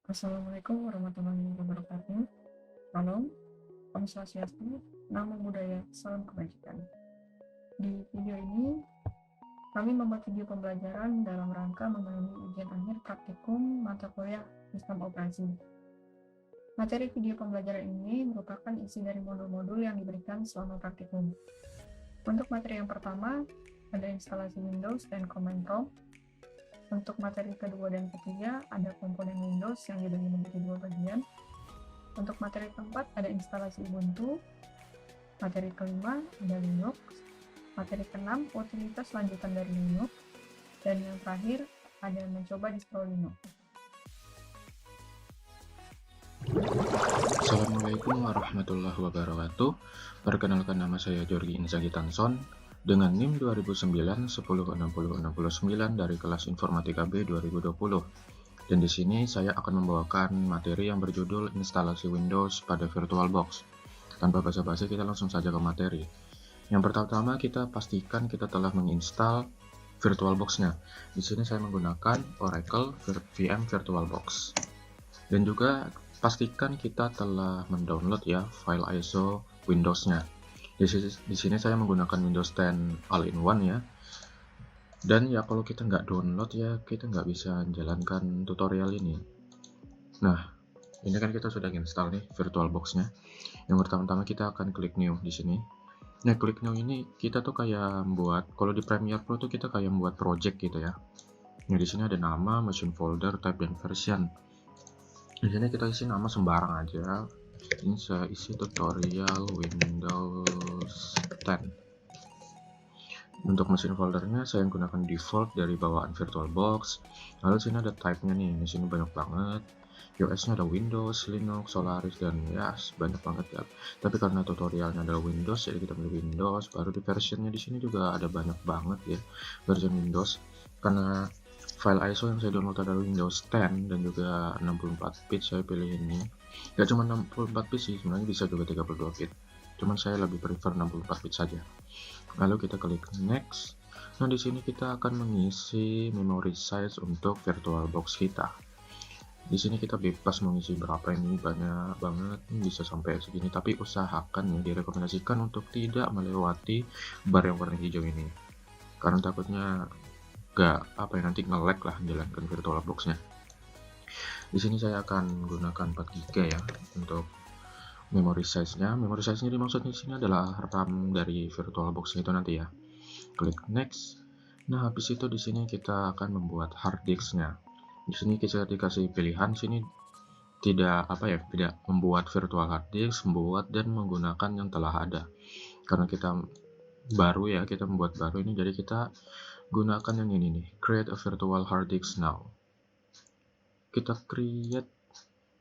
Assalamualaikum warahmatullahi wabarakatuh. Salam, Om Swastiastu, Namo Buddhaya, salam kebajikan. Di video ini, kami membuat video pembelajaran dalam rangka memenuhi ujian akhir praktikum mata kuliah Sistem Operasi. Materi video pembelajaran ini merupakan isi dari modul-modul yang diberikan selama praktikum. Untuk materi yang pertama, ada instalasi Windows dan command prompt. Untuk materi kedua dan ketiga, ada komponen Windows yang dibagi menjadi dua bagian. Untuk materi keempat ada instalasi Ubuntu, materi kelima ada Linux, materi keenam utilitas lanjutan dari Linux, dan yang terakhir ada mencoba distro Linux. Assalamualaikum warahmatullahi wabarakatuh. Perkenalkan, nama saya Jorgi Inzaghi Tanson dengan NIM 2009-106069 dari kelas Informatika B 2020. Dan di sini saya akan membawakan materi yang berjudul instalasi Windows pada VirtualBox. Tanpa basa-basi, kita langsung saja ke materi. Yang pertama, kita pastikan kita telah menginstal VirtualBox-nya. Di sini saya menggunakan Oracle VM VirtualBox. Dan juga pastikan kita telah mendownload ya file ISO Windows-nya. Di sini saya menggunakan Windows 10 All-in-One ya. Dan ya kalau kita nggak download ya kita nggak bisa menjalankan tutorial ini. Nah, ini kan kita sudah install nih VirtualBox-nya. Yang pertama-tama kita akan klik New di sini. Nah, klik New ini kita tuh kayak membuat, kalau di Premiere Pro tuh kita kayak membuat project gitu ya. Nah, di sini ada nama, machine folder, type, dan version. Di sini kita isi nama sembarang aja. Ini saya isi tutorial Windows 10. Untuk mesin foldernya saya gunakan default dari bawaan VirtualBox. Lalu sini ada type-nya nih. Di sini banyak banget. OS-nya ada Windows, Linux, Solaris, dan ya banyak banget ya. Tapi karena tutorialnya adalah Windows, jadi kita pilih Windows. Baru di versionnya di sini juga ada banyak banget ya version Windows. Karena file ISO yang saya download adalah Windows 10 dan juga 64 bit, saya pilih ini. Gak cuma 64 bit sih, sebenarnya bisa juga 32 bit. Cuman saya lebih prefer 64 bit saja. Lalu kita klik next. Nah, di sini kita akan mengisi memory size untuk VirtualBox kita. Di sini kita bebas mengisi berapa, ini banyak banget, bisa sampai segini, tapi usahakan ya, direkomendasikan untuk tidak melewati bar yang warna hijau ini. Karena takutnya nanti nge-lag lah menjalankan VirtualBox-nya. Di sini saya akan gunakan 4 GB ya untuk memory size-nya. Memory size-nya dimaksud di sini adalah RAM dari VirtualBox itu nanti ya. Klik next. Nah, habis itu di sini kita akan membuat hard disk-nya. Di sini kita dikasih pilihan sini tidak membuat virtual hard disk, membuat dan menggunakan yang telah ada. Karena kita baru ya, kita membuat baru ini, jadi kita gunakan yang ini nih, create a virtual hard disk now. Kita create.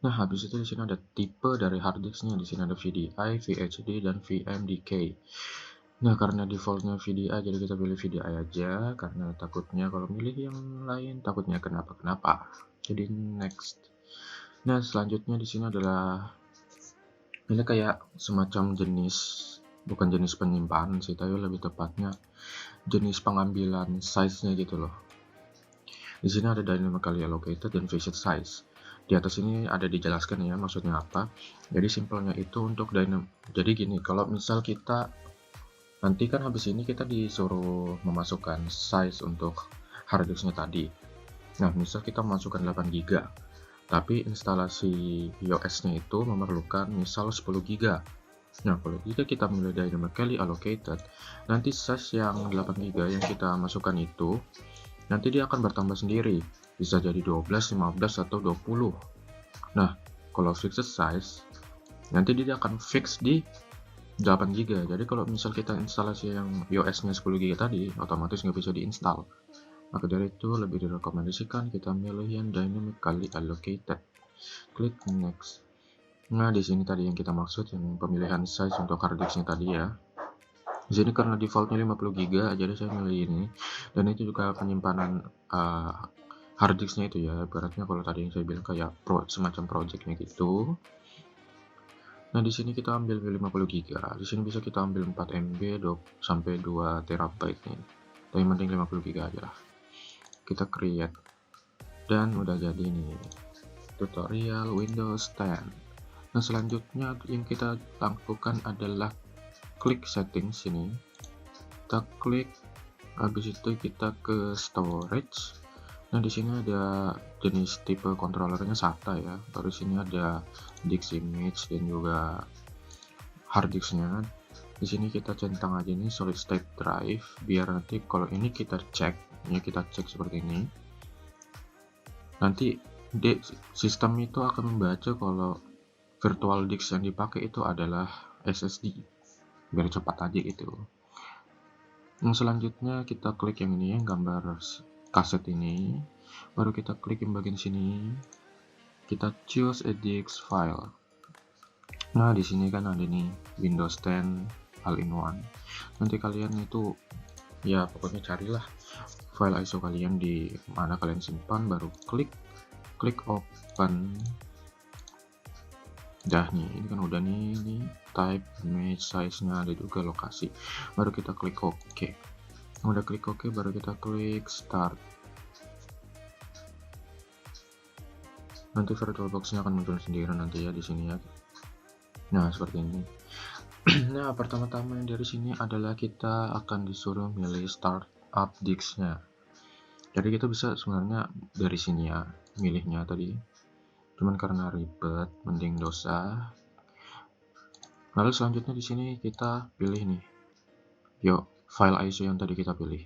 Nah, habis itu di sini ada tipe dari hard disknya. Di sini ada VDI, VHD, dan VMDK. Nah, karena defaultnya VDI, jadi kita pilih VDI aja. Karena takutnya kalau milih yang lain, takutnya kenapa-kenapa. Jadi next. Nah, selanjutnya di sini adalah ini kayak semacam bukan jenis penyimpanan sih, tapi lebih tepatnya jenis pengambilan size-nya gitu loh. Di sini ada dynamically allocated dan fixed size. Di atas ini ada dijelaskan ya maksudnya apa. Jadi simpelnya itu untuk jadi gini, kalau misal kita nanti kan habis ini kita disuruh memasukkan size untuk hard disknya tadi. Nah, misal kita masukkan 8 GB, tapi instalasi iOS-nya itu memerlukan misal 10 GB. Nah, kalau kita milih dynamically allocated, nanti size yang 8 GB yang kita masukkan itu nanti dia akan bertambah sendiri, bisa jadi 12, 15, atau 20. Nah, kalau fixed size nanti dia akan fix di 8 GB. Jadi kalau misal kita instalasi yang iOS-nya 10 GB tadi, otomatis nggak bisa diinstal. Maka dari itu lebih direkomendasikan kita milih yang dynamically allocated. Klik next. Nah, di sini tadi yang kita maksud yang pemilihan size untuk hard disknya tadi ya. Di sini karena defaultnya 50 GB, jadi saya milih ini. Dan itu juga penyimpanan hard disknya itu ya. Ibaratnya kalau tadi yang saya bilang kayak semacam projectnya gitu. Nah, di sini kita ambil 50 GB. Di sini bisa kita ambil 4 MB sampai 2 TB nih. Tapi penting 50 GB aja lah. Kita create dan udah jadi nih. tutorial Windows 10. Nah, selanjutnya yang kita lakukan adalah klik settings sini. Kita klik, habis itu kita ke storage. Nah, di sini ada jenis tipe controllernya SATA ya. Baru sini ada disk image dan juga hard disknya. Di sini kita centang aja ini solid state drive biar nanti kalau ini kita cek seperti ini. Nanti sistem itu akan membaca kalau virtual disk yang dipakai itu adalah SSD biar cepat aja gitu. Yang selanjutnya kita klik yang ini, yang gambar kaset ini, baru kita klik yang bagian sini, kita choose a disk file. Nah, di sini kan ada nih Windows 10 all-in-one. Nanti kalian itu ya pokoknya carilah file ISO kalian di mana kalian simpan, baru klik open. Dah nih, ini kan udah nih type, image, size-nya, ada juga lokasi. Baru kita klik OK. Udah klik OK, baru kita klik start. Nanti VirtualBox-nya akan muncul sendiri nanti ya di sini ya. Nah, seperti ini. Nah, pertama-tama yang dari sini adalah kita akan disuruh milih startup disk-nya. Jadi kita bisa sebenarnya dari sini ya milihnya tadi. Cuman karena ribet, mending dosa. Lalu selanjutnya di sini kita pilih nih. Yuk, file ISO yang tadi kita pilih.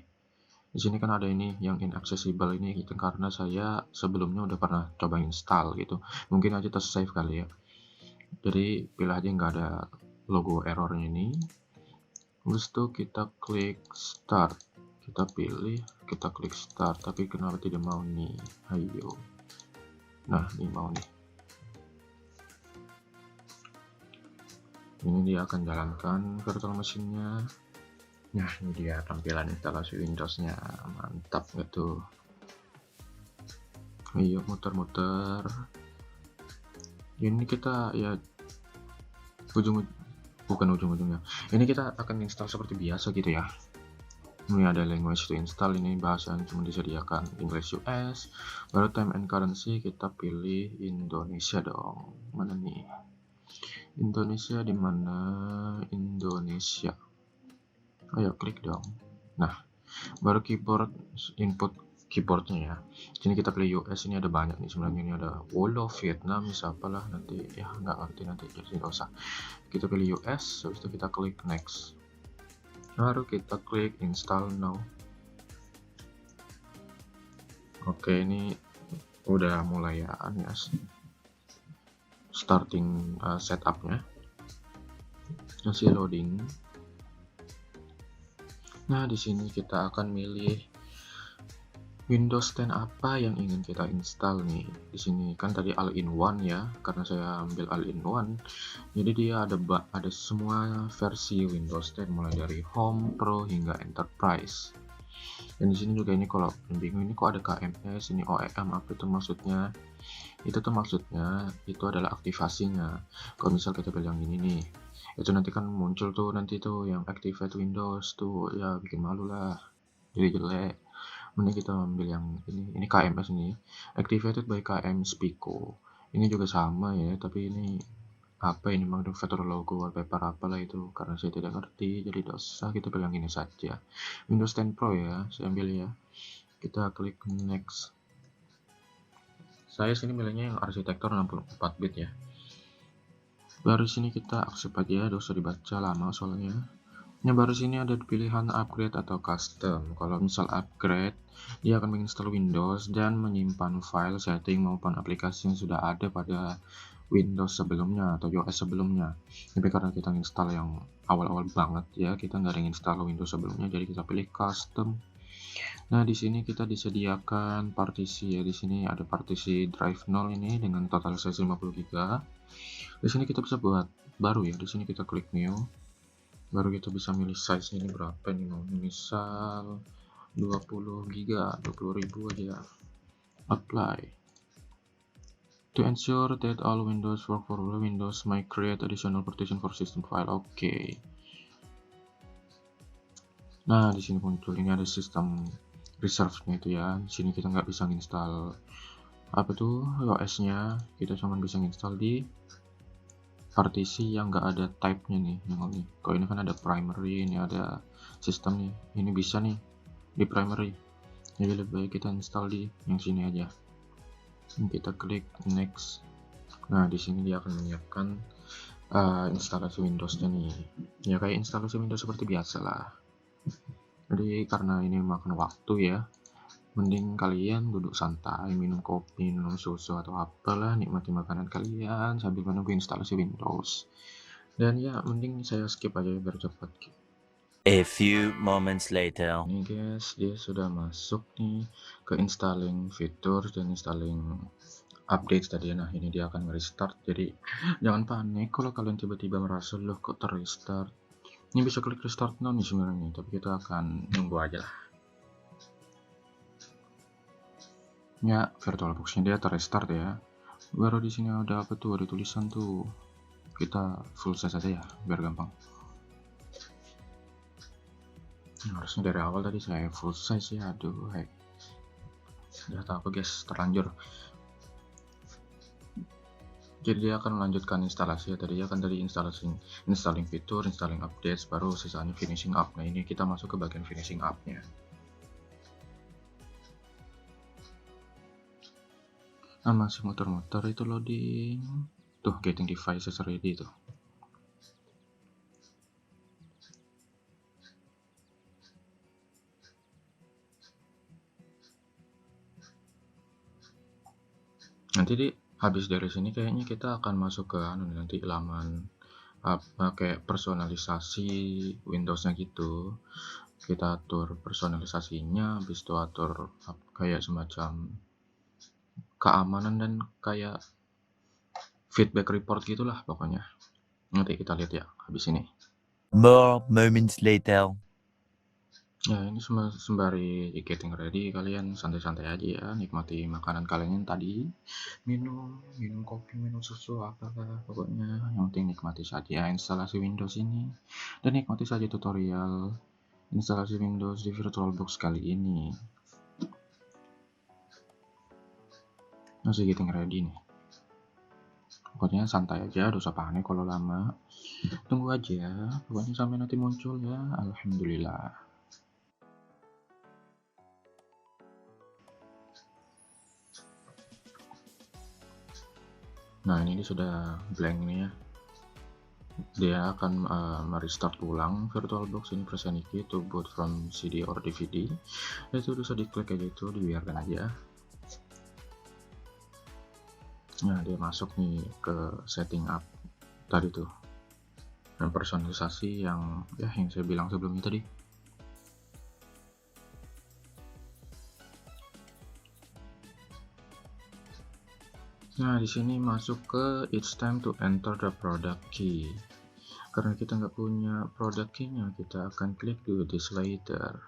Di sini kan ada ini yang inaccessible ini gitu karena saya sebelumnya udah pernah coba install gitu. Mungkin aja tersave kali ya. Jadi pilih aja nggak ada logo errornya ini. Terus itu kita klik start. Kita pilih, kita klik start. Tapi kenapa tidak mau nih? Ayo. Nah, ini mau nih. Ini dia akan jalankan virtual machine-nya. Nah, ini dia tampilan instalasi Windows-nya. Mantap nggak tuh? Ayo muter-muter. Ini kita ya bukan ujung-ujungnya. Ini kita akan install seperti biasa gitu ya. Ini ada language to install, ini bahasa yang cuma disediakan English US. Baru time and currency kita pilih Indonesia dong. Mana nih? Indonesia di mana? Indonesia. Ayo klik dong. Nah, baru keyboard input keyboardnya ya. Sini kita pilih US, ini ada banyak nih sebenarnya, ini ada Wolof, Vietnam, siapalah nanti ya nggak ngerti nanti jadi nggak usah. Kita pilih US, habis itu kita klik next. Baru kita klik install now. Oke, ini udah mulai ya, starting setupnya. Masih loading. Nah, di sini kita akan milih Windows 10 apa yang ingin kita install nih. Di sini kan tadi all-in-one ya, karena saya ambil all-in-one. Jadi dia ada semua versi Windows 10 mulai dari Home, Pro hingga Enterprise. Dan di sini juga ini kalau bingung ini kok ada KMS, ini OEM apa itu maksudnya? Itu tuh maksudnya itu adalah aktivasinya. Kalau misal kita pilih yang ini nih, itu nanti kan muncul tuh nanti tuh yang activate Windows tuh ya bikin malu lah. Jadi jelek. Mending kita ambil yang ini KMS ini, activated by KM Spico. Ini juga sama ya, tapi ini apa ini manufacturer logo wallpaper apalah itu, karena saya tidak ngerti jadi dosa, kita pilih yang ini saja. Windows 10 Pro ya, saya ambil ya. Kita klik next. Saya sini milihnya yang arsitektur 64 bit ya. Baru sini kita accept aja, dosa dibaca lama soalnya. Yang baru sini ada pilihan upgrade atau custom. Kalau misal upgrade, dia akan menginstal Windows dan menyimpan file setting maupun aplikasi yang sudah ada pada Windows sebelumnya atau OS sebelumnya. Tapi karena kita install yang awal-awal banget ya, kita nggak ada install Windows sebelumnya, jadi kita pilih custom. Nah, di sini kita disediakan partisi ya. Di sini ada partisi drive 0 ini dengan total size 50 GB. Di sini kita bisa buat baru ya. Di sini kita klik new. Baru kita bisa milih size ini berapa nih, mau misal 20 GB, 20.000 aja. Apply. To ensure that all Windows work for Windows might create additional partition for system file. Oke. Nah, di sini muncul ini ada sistem reserve-nya itu ya. Di sini kita nggak bisa install apa tuh OS-nya, kita cuma bisa install di partisi yang nggak ada type-nya nih, yang ini. Kalau ini kan ada primary, ini ada sistem nih, ini bisa nih di primary. Jadi lebih baik kita install di yang sini aja. Kita klik next. Nah, di sini dia akan menyiapkan instalasi Windows-nya nih. Ya kayak instalasi Windows seperti biasa lah. Jadi karena ini makan waktu ya, mending kalian duduk santai, minum kopi, minum susu atau apalah, nikmati makanan kalian sambil menunggu instalasi Windows. Dan ya, mending saya skip aja biar cepat. A few moments later. Ini guys, dia sudah masuk nih ke installing fitur dan installing update tadi. Nah, ini dia akan restart. Jadi jangan panik kalau kalian tiba-tiba merasa loh kok terrestart. Ini bisa klik restart now nih sebenarnya, tapi kita akan nunggu aja lah. Ya, VirtualBox-nya dia terrestart ya. Baru di sini ada apa tuh? Ada tulisan tuh. Kita full size aja ya, biar gampang. Harusnya dari awal tadi saya full size ya. Aduh, udah tahu apa guys, terlanjur. Jadi dia akan melanjutkan instalasi ya. Tadi akan dari installing fitur, installing updates, baru sisanya finishing up. Nah, ini kita masuk ke bagian finishing up-nya. Nah, masih muter-muter itu loading. Tuh, getting devices ready tuh. Nanti habis dari sini kayaknya kita akan masuk ke nanti laman apa kayak personalisasi Windows-nya gitu. Kita atur personalisasinya, habis itu atur kayak semacam keamanan dan kayak feedback report gitulah pokoknya. Nanti kita lihat ya habis ini. More moments later. Ya, ini sembari getting ready, kalian santai-santai aja ya, nikmati makanan kalian yang tadi, minum kopi, minum susu, apalah pokoknya, yang penting nikmati saja instalasi Windows ini, dan nikmati saja tutorial instalasi Windows di VirtualBox kali ini. Masih getting ready nih. Pokoknya santai aja, dosa panik kalau lama. Tunggu aja, pokoknya sampai nanti muncul ya, alhamdulillah. Nah, ini sudah blank nih ya. Dia akan merestart ulang VirtualBox ini persen ini to boot from CD or DVD. Itu bisa diklik aja, itu dibiarkan aja. Nah, dia masuk nih ke setting up tadi tuh, dan personalisasi yang saya bilang sebelumnya tadi. Nah, di sini masuk ke it's time to enter the product key. Karena kita nggak punya product key-nya, kita akan klik do this later.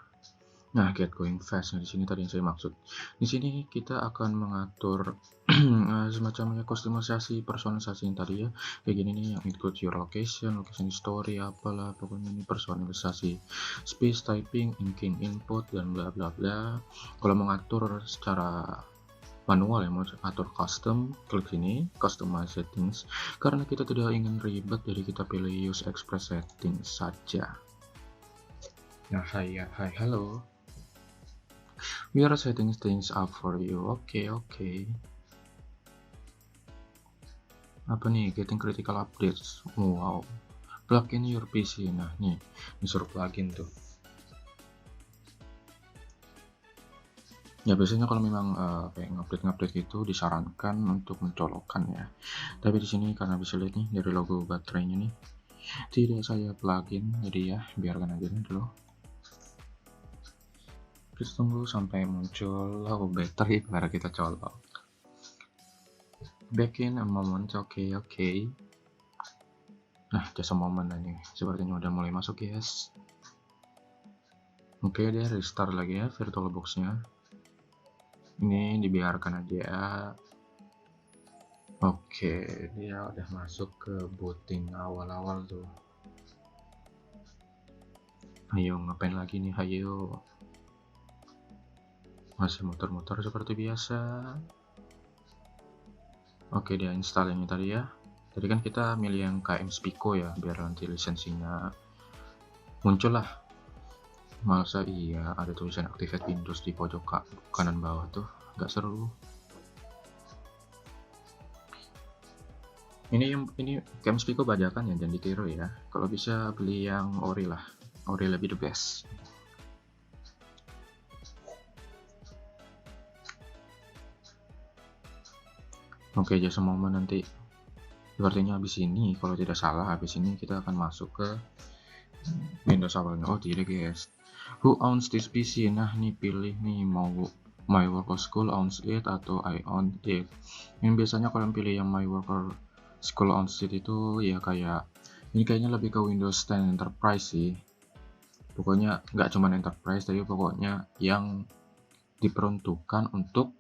Nah, get going fast. Nah, di sini tadi yang saya maksud. Di sini kita akan mengatur semacam kustomisasi, personalisasi yang tadi ya. Kayak gini nih, yang include your location story, apalah pokoknya ini personalisasi. Space typing, inking input dan bla bla bla. Kalau mengatur secara manual ya, mau atur custom, klik sini customize settings. Karena kita tidak ingin ribet, jadi kita pilih use express settings saja. Nah, halo, we are setting things up for you. Oke. Apa nih, getting critical updates. Wow, plug in your PC. Nah, nih disuruh plugin tuh. Ya, biasanya kalau memang kayak ngupdate gitu disarankan untuk mencolokkan ya. Tapi di sini karena bisa lihat nih dari logo baterainya nih, tidak saya plugin, jadi ya biarkan aja dulu. Terus tunggu sampai muncul logo baterai baru kita colok. Back in a moment, oke. Nah, just a moment ini sepertinya udah mulai masuk guys. Oke, dia restart lagi ya VirtualBox-nya. Ini dibiarkan aja. Oke, dia udah masuk ke booting awal-awal tuh. Ayo, ngapain lagi nih, ayo. Masih muter-muter seperti biasa. Oke, dia install ini tadi ya. Tadi kan kita milih yang KM Spico ya, biar nanti lisensinya muncul lah. Masa iya ada tulisan Activate Windows di pojok kanan bawah tuh, nggak seru. Ini KM Spico bajakan ya, jangan ditiru ya. Kalau bisa beli yang ori lah, ori lebih the best. Oke, just a moment, nanti sepertinya habis ini, kalau tidak salah habis ini kita akan masuk ke Windows awalnya. Oh tidak guys, who owns this PC? Nah nih pilih nih, mau My Worker School owns it atau I own it. Yang biasanya kalian pilih yang My Worker School owns it itu ya kayak ini, kayaknya lebih ke Windows 10 Enterprise sih. Pokoknya nggak cuma Enterprise, tapi pokoknya yang diperuntukkan untuk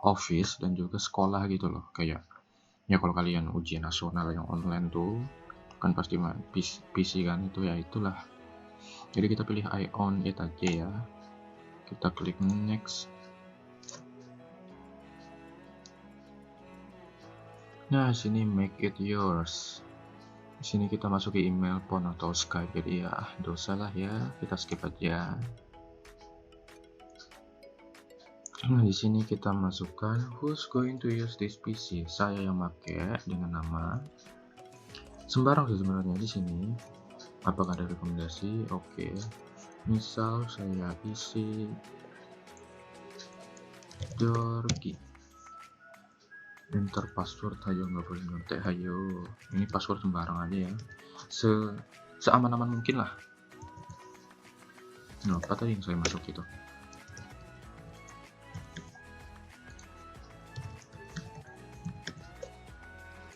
office dan juga sekolah gitu loh. Kayak ya kalau kalian ujian nasional yang online tuh kan pasti main PC kan, itu ya itulah. Jadi kita pilih I own it aja ya. Kita klik next. Nah sini make it yours. Di sini kita masuki email, phone atau Skype. Jadi ya dosa lah ya, kita skip aja. Nah di sini kita masukkan who's going to use this PC. Saya yang pakai dengan nama sembarang sih sebenarnya di sini. Apakah ada rekomendasi? Oke. Misal saya isi Dorgi. Enter password, ayo nggak boleh ngetik, ayo. Ini password sembarang aja ya. Seaman-aman mungkin lah. Nah, apa tadi yang saya masuk itu?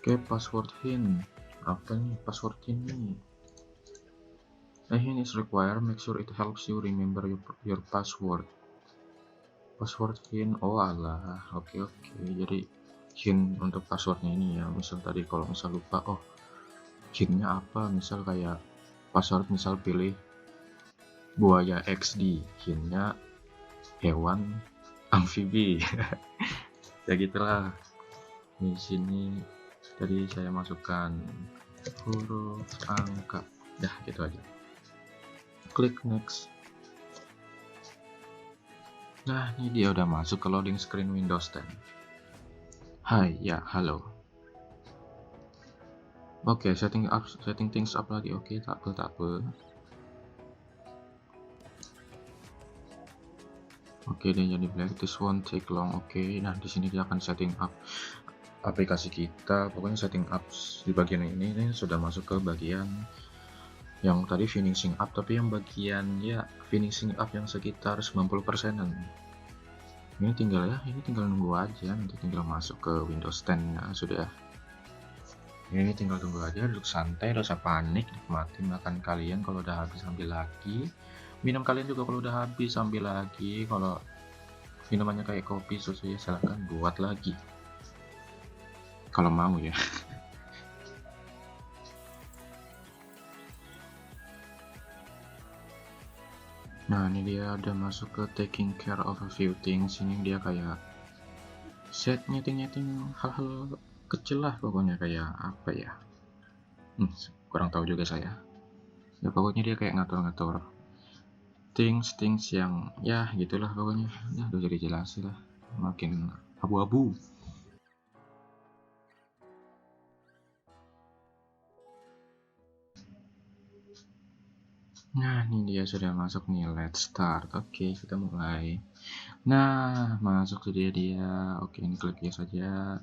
Oke, password hint. Apa nih password hint nih? A hint is required. Make sure it helps you remember your password. Password hint. Oh alah. Oke. Jadi hint untuk passwordnya ini ya. Misal tadi kalau misal lupa, oh hintnya apa? Misal kayak password, misal pilih buaya XD. Hintnya hewan amfibi. Ya gitulah. Di sini tadi saya masukkan huruf angka. Dah gitu aja. Klik next. Nah ini dia udah masuk ke loading screen Windows 10. Hai ya, halo. Oke, setting things up lagi. Oke, tak apa. Oke, dia jadi black. This won't take long. Oke, nah di sini dia akan setting up aplikasi kita. Pokoknya setting up di bagian ini sudah masuk ke bagian yang tadi finishing up, tapi yang bagian ya finishing up yang sekitar 90%-an. Ini tinggal nunggu aja, nanti tinggal masuk ke Windows 10 ya sudah. Ini tinggal tunggu aja, duduk santai, gak usah panik, nikmati makan kalian. Kalau udah habis ambil lagi, minum kalian juga kalau udah habis ambil lagi. Kalau minumannya kayak kopi, susu ya silahkan buat lagi kalau mau ya. Nah ini dia udah masuk ke taking care of a few things. Ini dia kayak set nyeting hal-hal kecil lah, pokoknya kayak apa ya, kurang tahu juga saya ya. Pokoknya dia kayak ngatur-ngatur things yang ya gitulah pokoknya. Ya udah jadi jelas lah, makin abu-abu. Nah ini dia sudah masuk nih, let's start. Oke, kita mulai. Nah masuk dia. Oke, ini klik yes saja.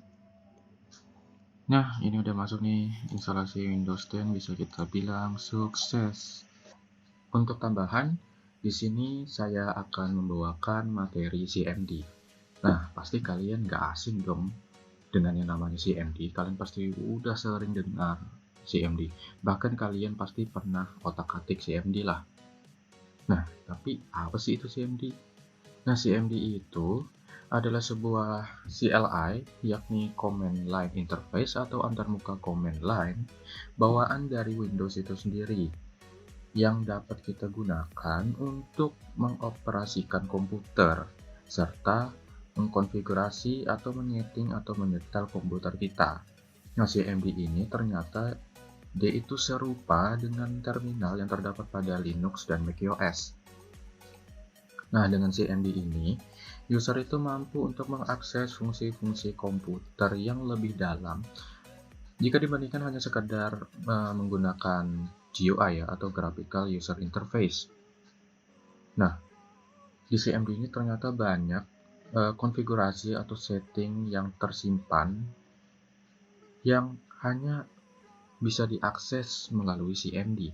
Nah ini udah masuk nih, instalasi Windows 10 bisa kita bilang sukses. Untuk tambahan di sini saya akan membawakan materi CMD. Nah pasti kalian nggak asing dong dengan yang namanya CMD. Kalian pasti udah sering dengar CMD, bahkan kalian pasti pernah otak-atik CMD lah. Nah tapi apa sih itu CMD? Nah CMD itu adalah sebuah CLI, yakni Command Line Interface atau antarmuka command line bawaan dari Windows itu sendiri, yang dapat kita gunakan untuk mengoperasikan komputer serta mengkonfigurasi atau menyeting atau menyetel komputer kita. Nah, CMD ini ternyata dia itu serupa dengan terminal yang terdapat pada Linux dan macOS. Nah, dengan CMD ini, user itu mampu untuk mengakses fungsi-fungsi komputer yang lebih dalam jika dibandingkan hanya sekedar menggunakan GUI ya, atau Graphical User Interface. Nah, di CMD ini ternyata banyak konfigurasi atau setting yang tersimpan yang hanya bisa diakses melalui CMD.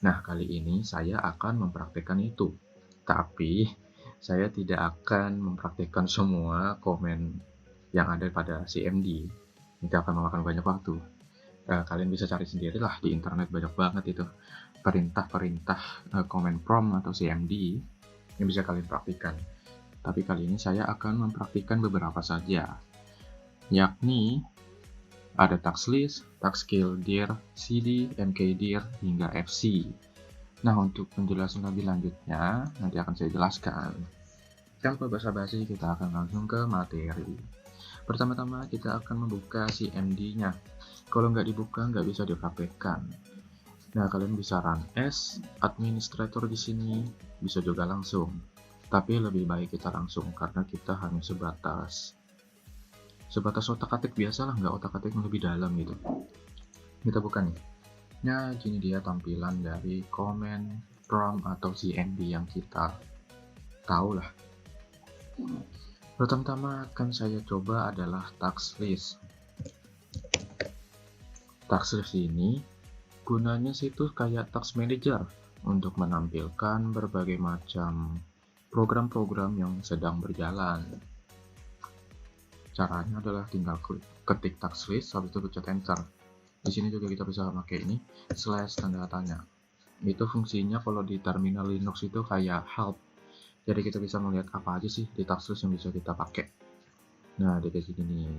Nah, kali ini saya akan mempraktikkan itu. Tapi, saya tidak akan mempraktikkan semua komen yang ada pada CMD. Itu akan memakan banyak waktu. Kalian bisa cari sendirilah di internet, banyak banget itu perintah-perintah command prompt atau CMD yang bisa kalian praktikkan. Tapi kali ini saya akan mempraktikkan beberapa saja, yakni ada task list, task kill dir, cd, mkdir, hingga fc. Nah, untuk penjelasan lebih lanjutnya nanti akan saya jelaskan. Tanpa basa-basi, kita akan langsung ke materi. Pertama-tama kita akan membuka CMD-nya. Kalau nggak dibuka, nggak bisa dipraktekkan. Nah, kalian bisa run as administrator di sini, bisa juga langsung. Tapi lebih baik kita langsung karena kita hanya sebatas otak-atik biasa lah, nggak otak-atik yang lebih dalam gitu. Kita buka nih. Nah, gini dia tampilan dari command prompt atau CMD yang kita tahu lah. Pertama-tama akan saya coba adalah task list. Task list ini gunanya sih itu kayak task manager untuk menampilkan berbagai macam program-program yang sedang berjalan. Caranya adalah tinggal ketik task list, habis itu pencet enter. Di sini juga kita bisa pakai ini slash tanda tanya. Itu fungsinya kalau di terminal Linux itu kayak help. Jadi kita bisa melihat apa aja sih di task list yang bisa kita pakai. Nah, di sini nih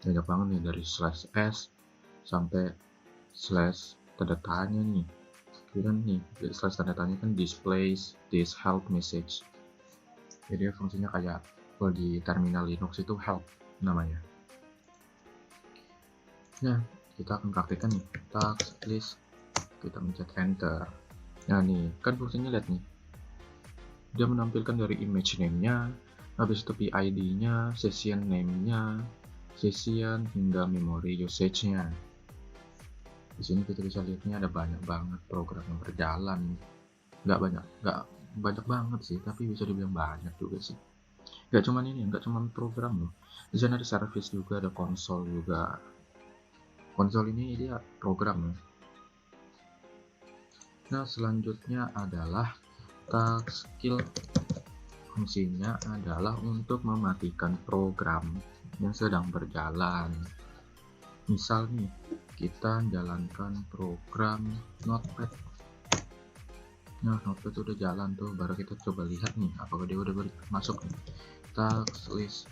banyak banget nih, dari slash s sampai slash tanda tanya nih. Kemudian nih, slash tanda tanya kan displays this help message. Jadi fungsinya kayak kalau di terminal Linux itu help namanya. Nah, kita akan praktekkan nih task list. Kita mencet enter. Nah nih, kan fungsinya lihat nih. Dia menampilkan dari image name-nya, habis itu PID-nya, session name-nya, session hingga memory usage-nya. Di sini kita bisa lihatnya ada banyak banget program yang berjalan. Nggak banyak banget sih, tapi bisa dibilang banyak juga sih. Nggak cuma program loh. Di sana ada service juga, ada konsol juga. Konsol ini dia program ya. Nah, selanjutnya adalah task kill. Fungsinya adalah untuk mematikan program yang sedang berjalan. Misal nih, kita jalankan program Notepad. Nah, Notepad udah jalan tuh, baru kita coba lihat nih apakah dia udah masuk nih. Task list.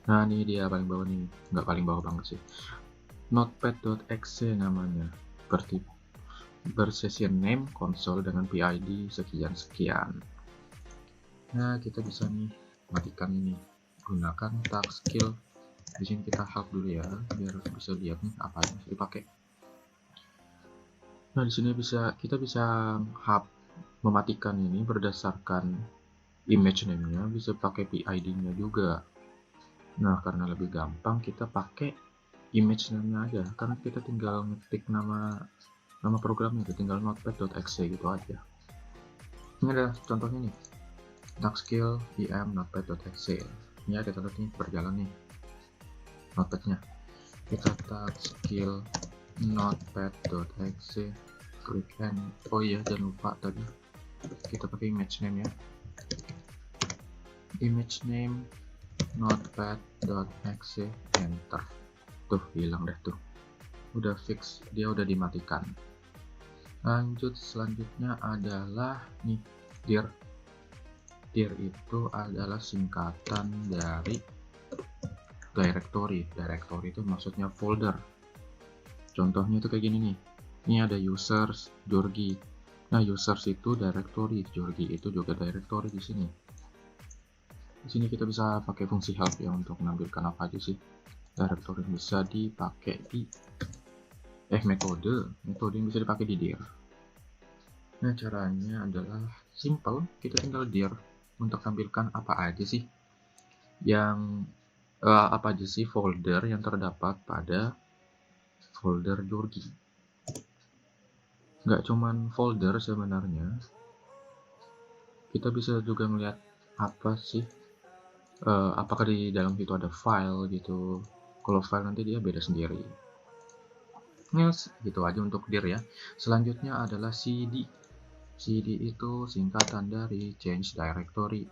Nah, ini dia paling bawah nih, nggak paling bawah banget sih. Notepad.exe namanya, bersession name konsol dengan PID sekian-sekian. Nah, kita bisa nih matikan ini, gunakan task kill. Di sini kita help dulu ya, biar bisa lihat nih apa yang bisa dipakai. Nah, di sini kita bisa mematikan ini berdasarkan image name-nya, bisa pakai PID-nya juga. Nah, karena lebih gampang kita pakai image name-nya aja, karena kita tinggal ngetik nama programnya, tinggal notepad.exe gitu aja. Ini ada contohnya nih, task kill im notepad.exe. Ini ada contohnya berjalan nih notepadnya. Kita task kill notepad.exe, klik N. Oh iya, jangan lupa tadi kita pakai image name ya, image name notepad.exe, enter. Tuh hilang deh tuh, udah fix, dia udah dimatikan. Lanjut, selanjutnya adalah nih dir. Dir itu adalah singkatan dari directory. Directory itu maksudnya folder. Contohnya itu kayak gini nih. Ini ada users, Jorgi. Nah, users itu directory, Jorgi itu juga directory di sini. Di sini kita bisa pakai fungsi help ya untuk menampilkan apa aja sih directory yang bisa dipakai di metode yang bisa dipakai di dir. Nah, caranya adalah simple, kita tinggal dir untuk tampilkan apa aja sih folder yang terdapat pada folder Georgie. Nggak cuman folder sebenarnya, kita bisa juga melihat apa sih apakah di dalam situ ada file gitu. Kalau file nanti dia beda sendiri. Yes, gitu aja untuk dir ya. Selanjutnya adalah cd. cd itu singkatan dari change directory.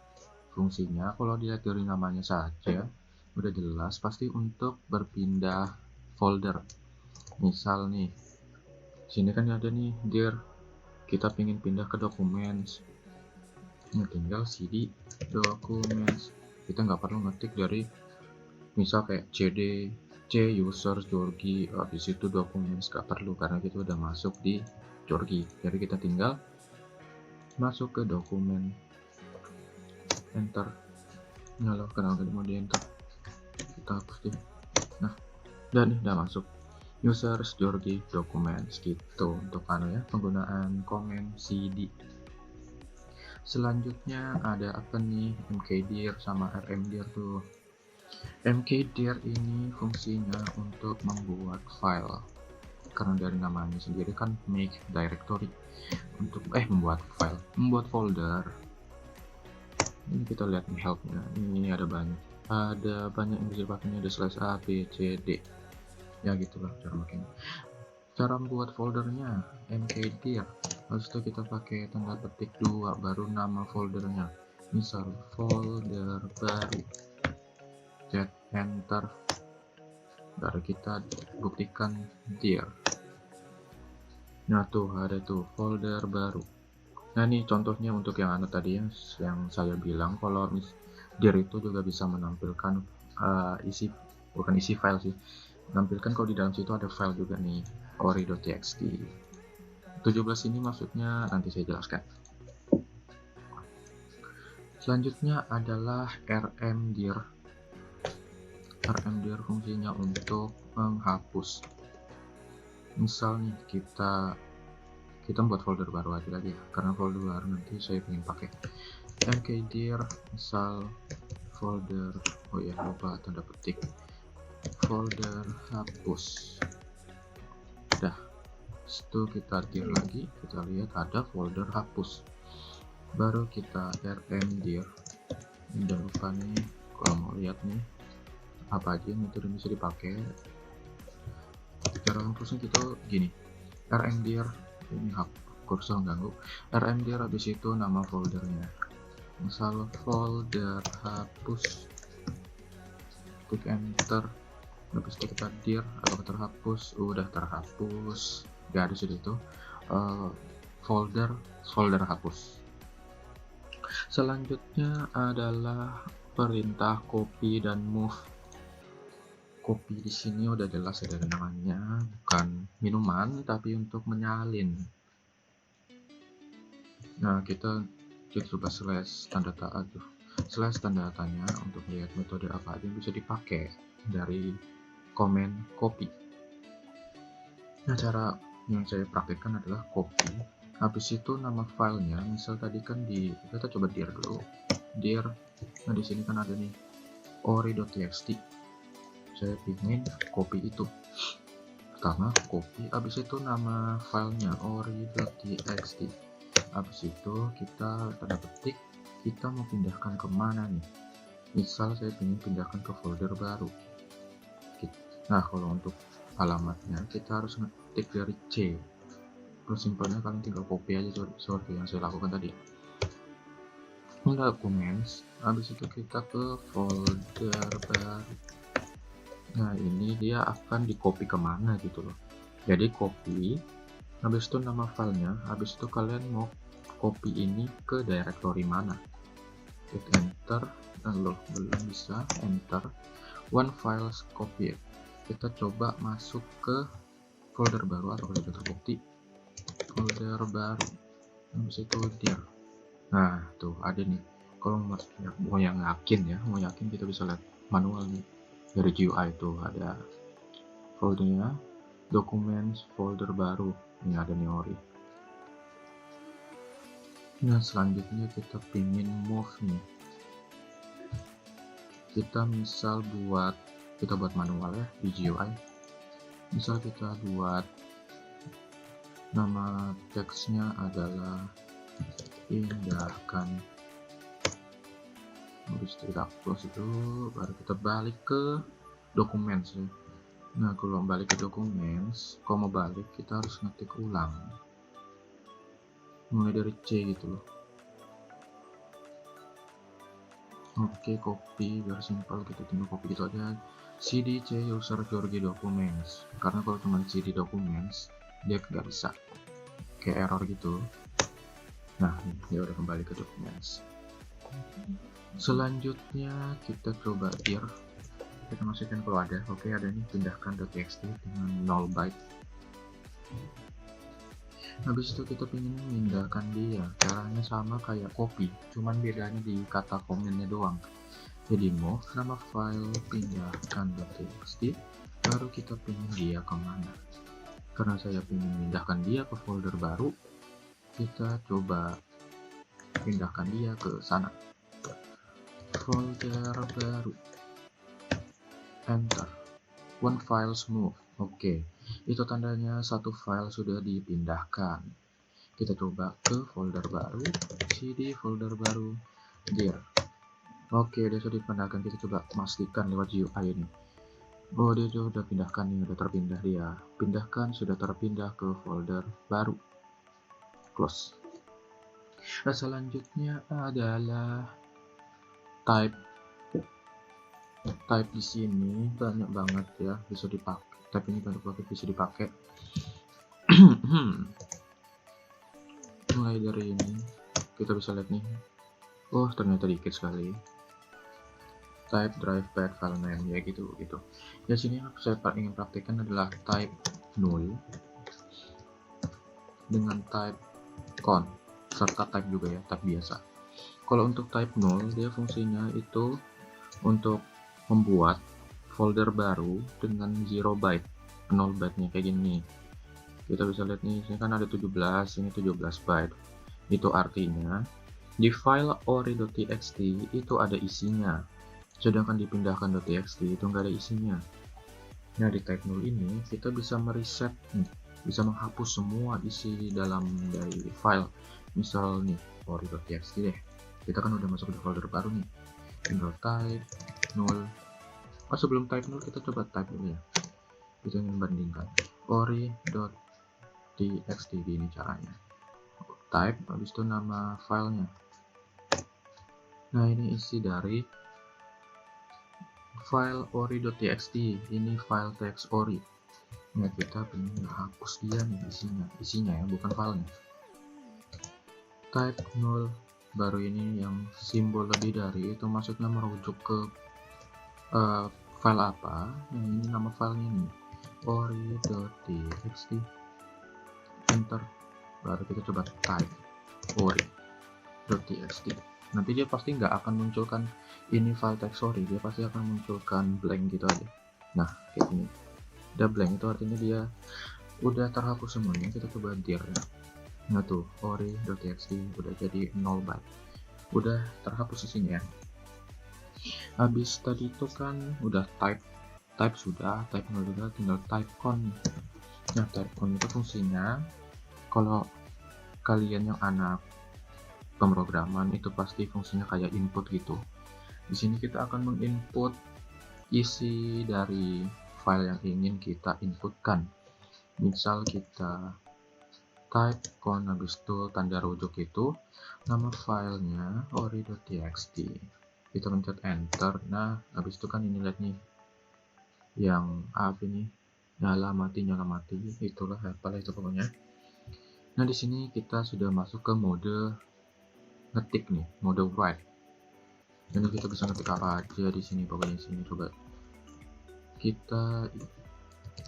Fungsinya kalau dilihat dari namanya saja udah jelas, pasti untuk berpindah folder. Misal nih, sini kan ada nih dir, kita pengen pindah ke documents. Nah, tinggal cd documents. Kita nggak perlu ngetik dari misal kayak cd c users Georgie, habis itu documents, nggak perlu karena kita udah masuk di Georgie. Jadi kita tinggal masuk ke dokumen, enter. Nah, lo kenapa mau di enter, kita hapus deh. Nah, dan udah masuk users Georgie documents gitu untuk ya penggunaan komen cd. Selanjutnya ada apa nih, mkdir sama rmdir tuh. mkdir ini fungsinya untuk membuat file, karena dari namanya sendiri kan make directory, untuk membuat file, membuat folder. Ini kita lihat nih helpnya, ini ada banyak yang bisa dipakai, ada slash a b c d ya, gitulah cara makanya. Cara membuat foldernya mkdir, habis itu kita pakai tanda petik 2 baru nama foldernya, misal folder baru, set enter, baru kita buktikan dir. Nah tuh ada tuh folder baru. Nah ini contohnya untuk yang tadi yang saya bilang, kalau dir itu juga bisa menampilkan bukan isi file sih, menampilkan kalau di dalam situ ada file juga nih, ori.txt. 17 ini maksudnya nanti saya jelaskan. Selanjutnya adalah rmdir. rmdir fungsinya untuk menghapus. Misal nih kita membuat folder baru aja lagi, karena folder baru nanti saya ingin pakai mkdir misal folder, lupa tanda petik, folder hapus. Udah, setelah kita dir lagi, kita lihat ada folder hapus, baru kita rmdir. Jangan lupa nih kalau mau lihat nih apa aja metode yang bisa dipakai. Cara hapusnya kita gini, rmdir, ini kursor ganggu, rmdir habis itu nama foldernya, misal folder hapus, klik enter, habis itu kita dir atau terhapus, udah terhapus, gak ada situ folder hapus. Selanjutnya adalah perintah copy dan move. Kopi di sini udah jelas ada namanya, bukan minuman tapi untuk menyalin. Nah, kita coba slash tanda tanya untuk lihat metode apa aja yang bisa dipakai dari komen copy. Nah, cara yang saya praktekkan adalah copy, habis itu nama filenya, misal tadi kan kita coba dir dulu, dir. Nah, di sini kan ada nih ori.txt. Saya ingin copy itu, pertama copy, habis itu nama filenya ori.txt, habis itu kita tanda petik kita mau pindahkan kemana nih, misal saya ingin pindahkan ke folder baru. Nah, kalau untuk alamatnya kita harus ngetik dari C. Terus simpelnya kalian tinggal copy aja seperti yang saya lakukan tadi. Documents, habis itu kita ke folder baru. Nah, ini dia akan di copy kemana gitu loh. Jadi copy, habis itu nama filenya, habis itu kalian mau copy ini ke directory mana. Klik enter, belum bisa, enter. One files copy. Kita coba masuk ke folder baru atau sudah terbukti folder baru. Habis itu dir. Nah, tuh ada nih Kalau mau yang yakin kita bisa lihat manual nih. Dari GUI itu ada foldernya, documents, folder baru, ini ada nih Ori. Nah selanjutnya kita pingin move nih, kita buat manual ya di GUI. Misal kita buat nama teksnya adalah pindahkan, harus kita close itu, baru kita balik ke documents ya. Nah kalau balik ke documents, kalau mau balik kita harus ngetik ulang mulai dari C gitu loh. Oke, copy biar simpel, kita tinggal copy gitu aja, cd c user Georgie documents, karena kalau cuma cd documents dia nggak bisa, kayak error gitu. Nah dia udah kembali ke documents. Selanjutnya kita coba dir, kita masukkan kalau ada. Oke, ada nih pindahkan.txt dengan 0 byte. Habis itu kita ingin memindahkan dia, caranya sama kayak copy, cuman bedanya di kata komennya doang. Jadi move nama file pindahkan.txt, baru kita pingin dia kemana. Karena saya ingin memindahkan dia ke folder baru, kita coba pindahkan dia ke sana, folder baru, enter, one file move. Oke, itu tandanya satu file sudah dipindahkan. Kita coba ke folder baru, cd folder baru, dir. Oke, dia sudah dipindahkan. Kita coba pastikan lewat GUI ini. Oh, dia sudah pindahkan nih, udah terpindah dia. Pindahkan, sudah terpindah ke folder baru. Close. Nah, selanjutnya adalah type. Type di sini banyak banget ya, bisa dipakai. Type ini bisa dipakai. Mulai dari ini kita bisa lihat nih. Oh, ternyata dikit sekali. Type drive path file name ya gitu. Ya sini saya ingin praktikkan adalah type null dengan type con serta type juga ya, type biasa. Kalau untuk type null, dia fungsinya itu untuk membuat folder baru dengan 0 byte, 0 byte nya kayak gini. Kita bisa lihat nih, sini kan ada 17, ini 17 byte. Itu artinya di file ori.txt itu ada isinya, sedangkan dipindahkan.txt itu enggak ada isinya. Nah di type null ini kita bisa mereset nih, bisa menghapus semua isi dalam dari file. Misal nih ori.txt deh, kita kan udah masuk di folder baru nih, tinggal type null. Sebelum type null kita coba type dulu ya, kita ingin bandingkan ori.txt, ini caranya. Type, habis itu nama filenya. Nah ini isi dari file ori.txt, ini file teks ori. Nah kita ingin hapus dia nih isinya ya, bukan filenya. Type null, baru ini yang simbol lebih dari itu maksudnya merujuk ke file apa. Nah ini nama filenya nih, ori.txt, enter, baru kita coba type ori.txt. Nanti dia pasti nggak akan munculkan ini file teks ori, dia pasti akan munculkan blank gitu aja. Nah kayak gini, udah blank itu artinya dia udah terhapus semuanya. Kita coba dir ya. Nah tuh ori.txt udah jadi 0 byte, udah terhapus isinya. Habis tadi itu kan udah type sudah, type null juga, tinggal type con. Nah type con itu fungsinya, kalau kalian yang anak pemrograman itu pasti fungsinya kayak input gitu. Di sini kita akan menginput isi dari file yang ingin kita inputkan. Misal kita type con, habis itu tanda rujuk itu nama filenya ori.txt, kita pencet enter. Nah habis itu kan ini lihat nih yang apa ini, nyala mati, itulah apalah itu pokoknya. Nah di sini kita sudah masuk ke mode ngetik nih, mode write. Jadi kita bisa ngetik apa aja di sini pokoknya. Di sini coba kita,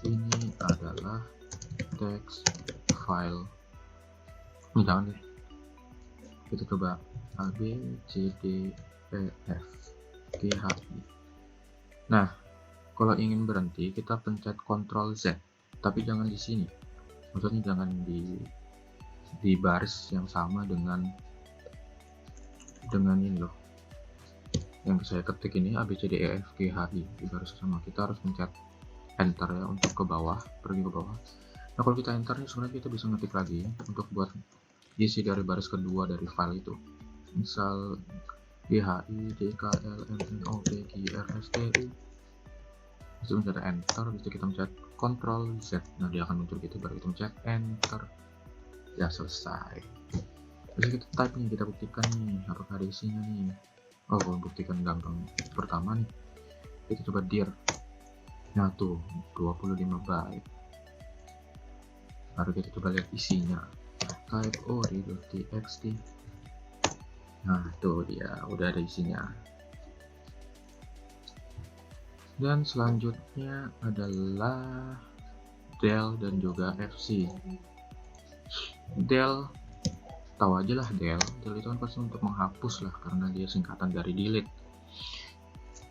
ini adalah text file, ini jangan deh, kita coba A, B, C, D, E, F, G, H, I. Nah, kalau ingin berhenti kita pencet Ctrl Z, tapi jangan di sini. Maksudnya jangan di baris yang sama dengan ini loh. Yang saya ketik ini A, B, C, D, E, F, G, H, I di baris sama. Kita harus pencet enter ya untuk ke bawah, pergi ke bawah. Nah, kalau kita enter nih sebenarnya kita bisa ngetik lagi untuk buat isi dari baris kedua dari file itu. Misal G, H, I, D, K, L, M, N, O, P, Q, R, S, T, U. Bisa mencet enter, bisa kita mencet Ctrl Z. Nah, dia akan muncul gitu, baru kita mencet enter. Ya, selesai. Bisa kita type nih, kita buktikan nih apakah ada isinya nih. Oh, buktikan gampang. Pertama nih, kita coba dir. Nah tuh 25 byte. Baru kita coba lihat isinya. Type ori.txt. Nah tuh dia, udah ada isinya. Dan selanjutnya adalah del dan juga fc. Del, tahu aja lah del itu kan pasti untuk menghapus lah, karena dia singkatan dari delete.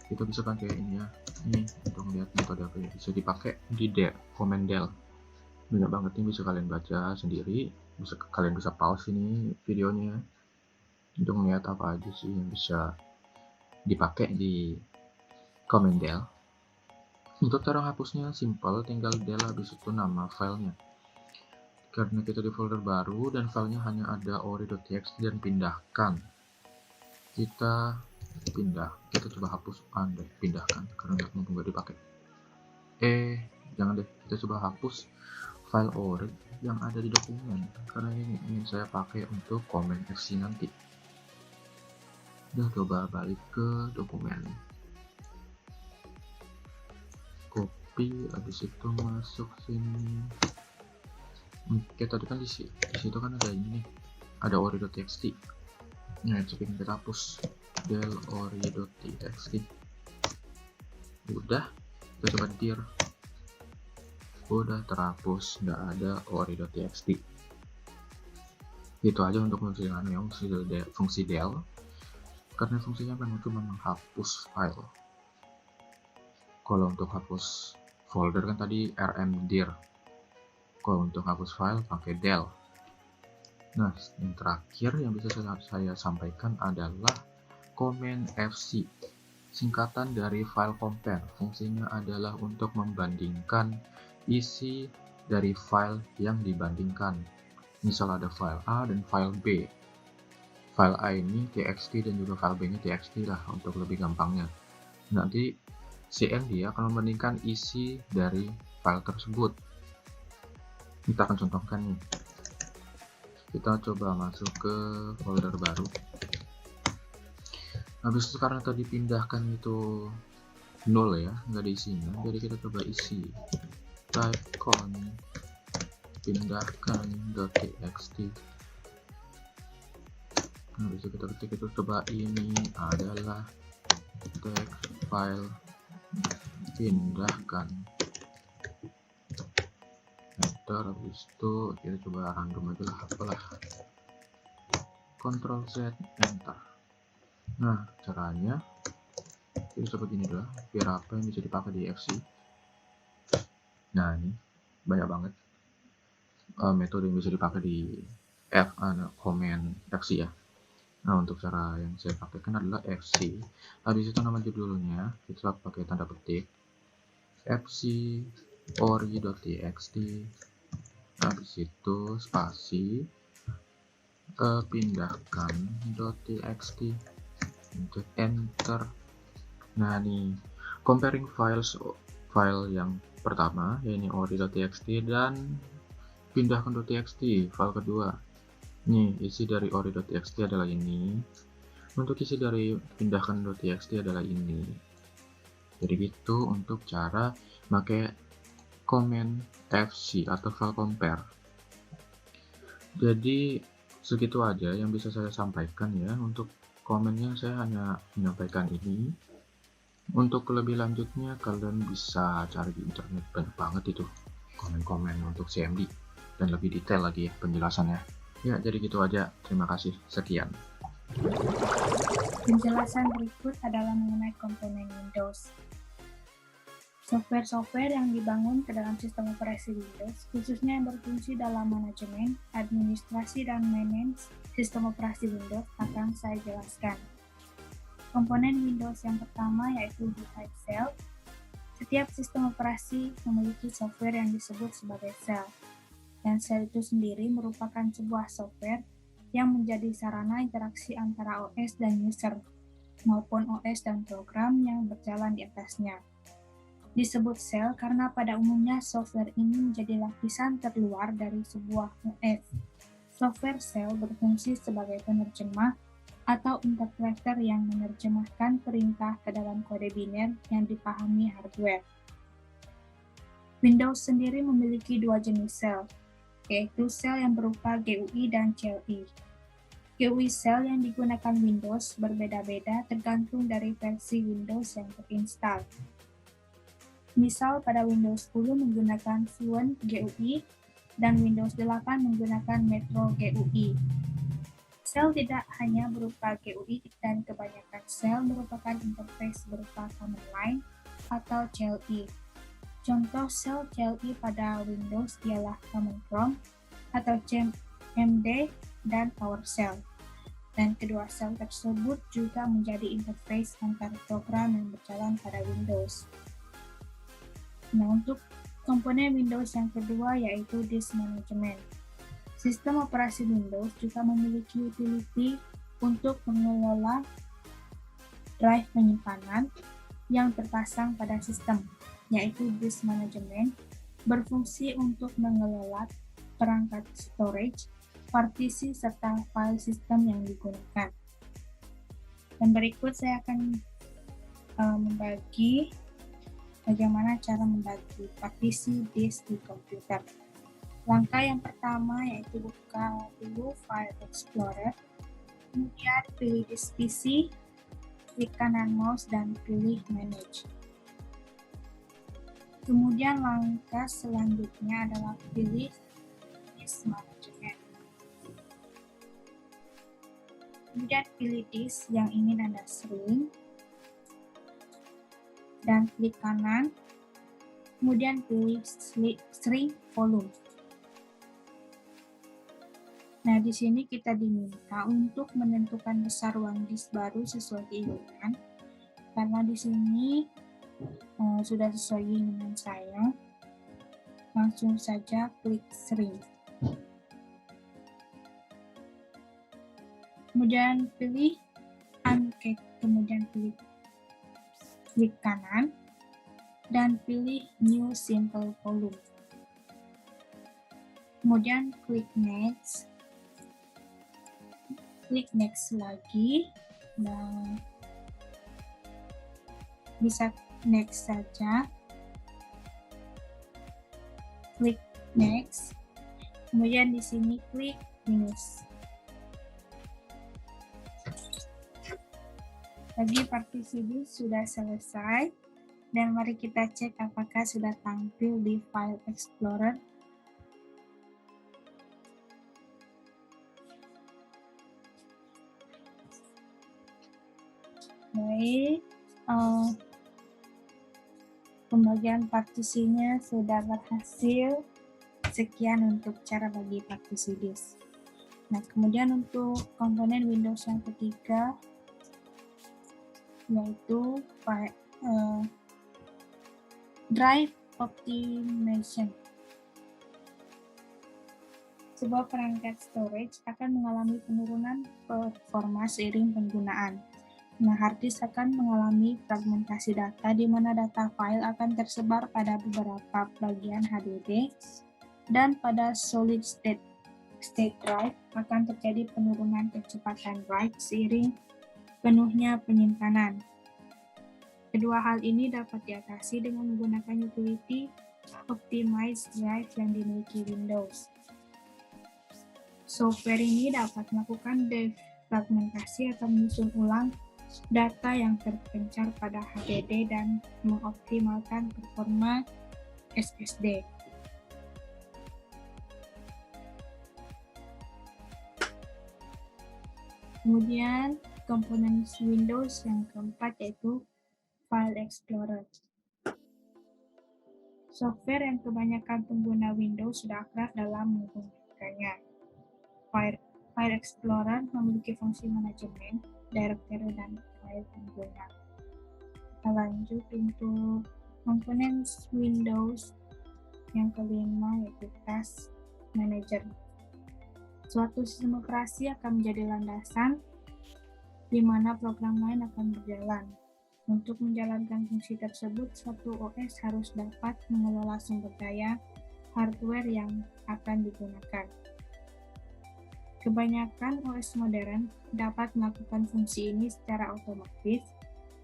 Kita bisa pakai ini ya, ini untuk melihat metode apa ya, bisa dipakai di command del. Banyak banget ini, bisa kalian baca sendiri, kalian bisa pause ini videonya untuk melihat apa aja sih yang bisa dipakai di command del. Untuk cara hapusnya simple, tinggal del habis itu nama filenya. Karena kita di folder baru dan filenya hanya ada ori.txt dan pindahkan. Kita coba hapus deh, pindahkan karena nggak dipakai. Jangan deh, kita coba hapus file ori yang ada di dokumen karena ini ingin saya pakai untuk komen fc nanti. Udah, coba balik ke dokumen, copy, habis itu masuk sini. Oke, tadi kan di situ kan ada ini nih, ada ori.txt. Nah, coba kita hapus del ori.txt. Udah, kita coba dir. Udah terhapus, nggak ada ori.txt. Gitu aja untuk fungsi del, karena fungsinya memang cuma menghapus file. Kalau untuk hapus folder kan tadi rmdir. Kalau untuk hapus file pakai del. Nah, yang terakhir yang bisa saya sampaikan adalah command fc, singkatan dari file compare. Fungsinya adalah untuk membandingkan isi dari file yang dibandingkan. Misal ada file A dan file B. File A ini txt dan juga file B nya txt lah untuk lebih gampangnya. Nanti cmd akan membandingkan isi dari file tersebut. Kita akan contohkan nih. Kita coba masuk ke folder baru. Habis itu karena tadi pindahkan itu 0 ya, nggak ada isinya, jadi kita coba isi. Type con pindahkan.txt. Nah, bisa kita ketik itu, coba ini adalah text file pindahkan. Enter, habis itu kita coba random aja lah, apalah. Ctrl Z, enter. Nah, caranya kita coba gini dulu, biar apa yang bisa dipakai di fc. Nah, ini banyak banget metode yang bisa dipakai di command fc ya. Nah, untuk cara yang saya pakai kan adalah fc. Habis itu nama judulnya kita pakai tanda petik fc ori.txt. Habis itu spasi pindahkan.txt, enter. Nah, nih comparing file yang pertama yaitu ori.txt dan pindahkan.txt file kedua. Nih, isi dari ori.txt adalah ini. Untuk isi dari pindahkan.txt adalah ini. Jadi gitu untuk cara pakai command fc atau file compare. Jadi segitu aja yang bisa saya sampaikan ya. Untuk komennya saya hanya menyampaikan ini. Untuk lebih lanjutnya kalian bisa cari di internet, banyak banget itu komen-komen untuk CMD dan lebih detail lagi ya penjelasannya. Ya, jadi gitu aja. Terima kasih. Sekian. Penjelasan berikut adalah mengenai komponen Windows. Software-software yang dibangun ke dalam sistem operasi Windows, khususnya yang berfungsi dalam manajemen, administrasi, dan manage sistem operasi Windows akan saya jelaskan. Komponen Windows yang pertama yaitu Device Cell. Setiap sistem operasi memiliki software yang disebut sebagai sel, dan sel itu sendiri merupakan sebuah software yang menjadi sarana interaksi antara OS dan user, maupun OS dan program yang berjalan di atasnya. Disebut sel karena pada umumnya software ini menjadi lapisan terluar dari sebuah OS. Software sel berfungsi sebagai penerjemah atau interpreter yang menerjemahkan perintah ke dalam kode biner yang dipahami hardware. Windows sendiri memiliki dua jenis sel, yaitu sel yang berupa GUI dan CLI. GUI sel yang digunakan Windows berbeda-beda tergantung dari versi Windows yang terinstall. Misal pada Windows 10 menggunakan Fluent GUI dan Windows 8 menggunakan Metro GUI. Sel tidak hanya berupa GUI dan kebanyakan sel merupakan interface berupa command line atau CLI. Contoh sel CLI pada Windows ialah command prompt atau CMD dan PowerShell. Dan kedua sel tersebut juga menjadi interface antar program yang berjalan pada Windows. Nah, untuk komponen Windows yang kedua yaitu Disk Management. Sistem operasi Windows juga memiliki utility untuk mengelola drive penyimpanan yang terpasang pada sistem, yaitu Disk Management, berfungsi untuk mengelola perangkat storage, partisi, serta file sistem yang digunakan. Dan berikut saya akan membagi bagaimana cara membagi partisi disk di komputer. Langkah yang pertama yaitu buka dulu File Explorer, kemudian pilih disk PC, klik kanan mouse dan pilih Manage. Kemudian langkah selanjutnya adalah pilih Disk Management. Kemudian pilih disk yang ingin Anda shrink, dan klik kanan, kemudian pilih Shrink Volume. Nah, di sini kita diminta untuk menentukan besar ruang disk baru sesuai keinginan. Karena di sini sudah sesuai keinginan saya, langsung saja klik Shrink. Kemudian pilih Uncheck, kemudian klik kanan dan pilih New Simple Volume. Kemudian klik Next. Klik Next lagi dan bisa Next saja. Klik Next. Kemudian di sini klik Finish. Bagi partisi disk sudah selesai, dan mari kita cek apakah sudah tampil di File Explorer. Baik, pembagian partisinya sudah berhasil. Sekian untuk cara bagi partisi disk. Nah, kemudian untuk komponen Windows yang ketiga, yaitu Drive Optimization. Sebuah perangkat storage akan mengalami penurunan performa seiring penggunaan. Nah, hard disk akan mengalami fragmentasi data di mana data file akan tersebar pada beberapa bagian HDD, dan pada solid state drive akan terjadi penurunan kecepatan write seiring penuhnya penyimpanan. Kedua hal ini dapat diatasi dengan menggunakan utility Optimize Drive yang dimiliki Windows. Software ini dapat melakukan defragmentasi atau menyusun ulang data yang terpencar pada HDD dan mengoptimalkan performa SSD. Kemudian komponen Windows yang keempat yaitu File Explorer. Software yang kebanyakan pengguna Windows sudah akrab dalam menggunakannya. File Explorer memiliki fungsi manajemen, directory, dan file pengguna. Kita lanjut untuk komponen Windows yang kelima yaitu Task Manager. Suatu sistem operasi akan menjadi landasan di mana program lain akan berjalan. Untuk menjalankan fungsi tersebut, suatu OS harus dapat mengelola sumber daya hardware yang akan digunakan. Kebanyakan OS modern dapat melakukan fungsi ini secara otomatis,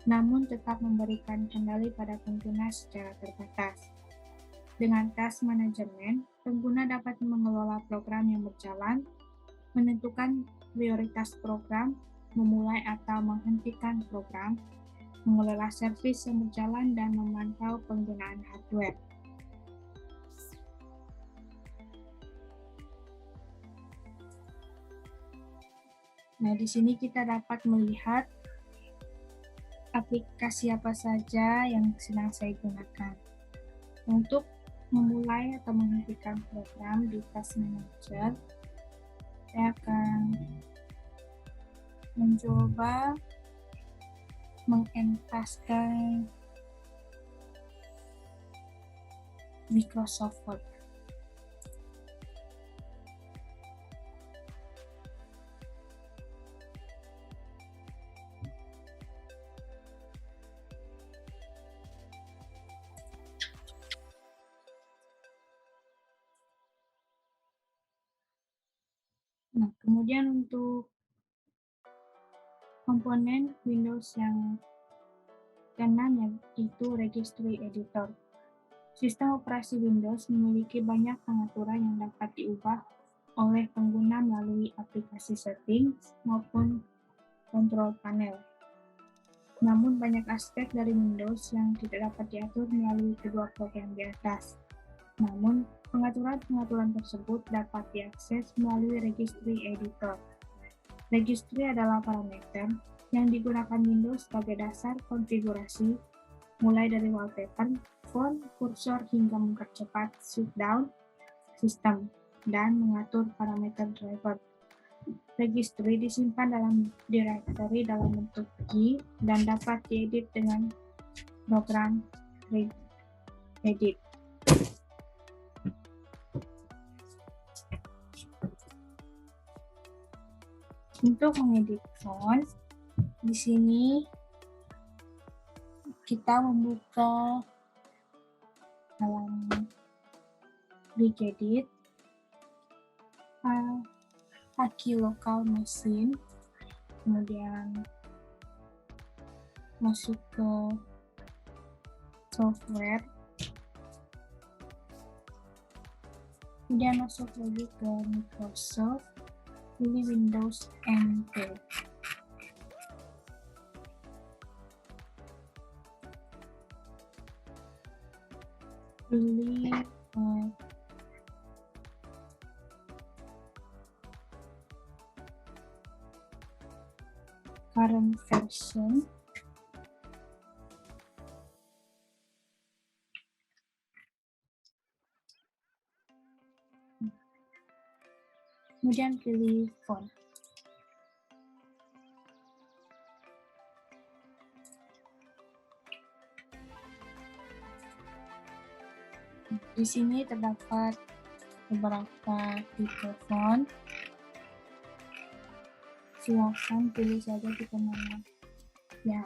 namun tetap memberikan kendali pada pengguna secara terbatas. Dengan task management, pengguna dapat mengelola program yang berjalan, menentukan prioritas program, memulai atau menghentikan program, mengelola servis yang berjalan, dan memantau penggunaan hardware. Nah, di sini kita dapat melihat aplikasi apa saja yang sedang saya gunakan. Untuk memulai atau menghentikan program di Task Manager, saya akan mencoba mengentaskan Microsoft Word. Nah, kemudian untuk komponen Windows yang keenam yaitu Registry Editor. Sistem operasi Windows memiliki banyak pengaturan yang dapat diubah oleh pengguna melalui aplikasi settings maupun kontrol panel. Namun banyak aspek dari Windows yang tidak dapat diatur melalui kedua program di atas. Namun, pengaturan-pengaturan tersebut dapat diakses melalui Registry Editor. Registry adalah parameter yang digunakan Windows sebagai dasar konfigurasi, mulai dari wallpaper, font, kursor, hingga mempercepat shutdown sistem, dan mengatur parameter driver. Registry disimpan dalam directory dalam bentuk key dan dapat diedit dengan program Edit. Untuk mengedit font, di sini kita membuka halaman Regedit, Aki Local Machine, kemudian masuk ke software, kemudian masuk lagi ke Microsoft, pilih Windows NT. Pilih current version. Kemudian pilih font. Di sini terdapat beberapa tipe font. Silakan pilih saja tipe mana yang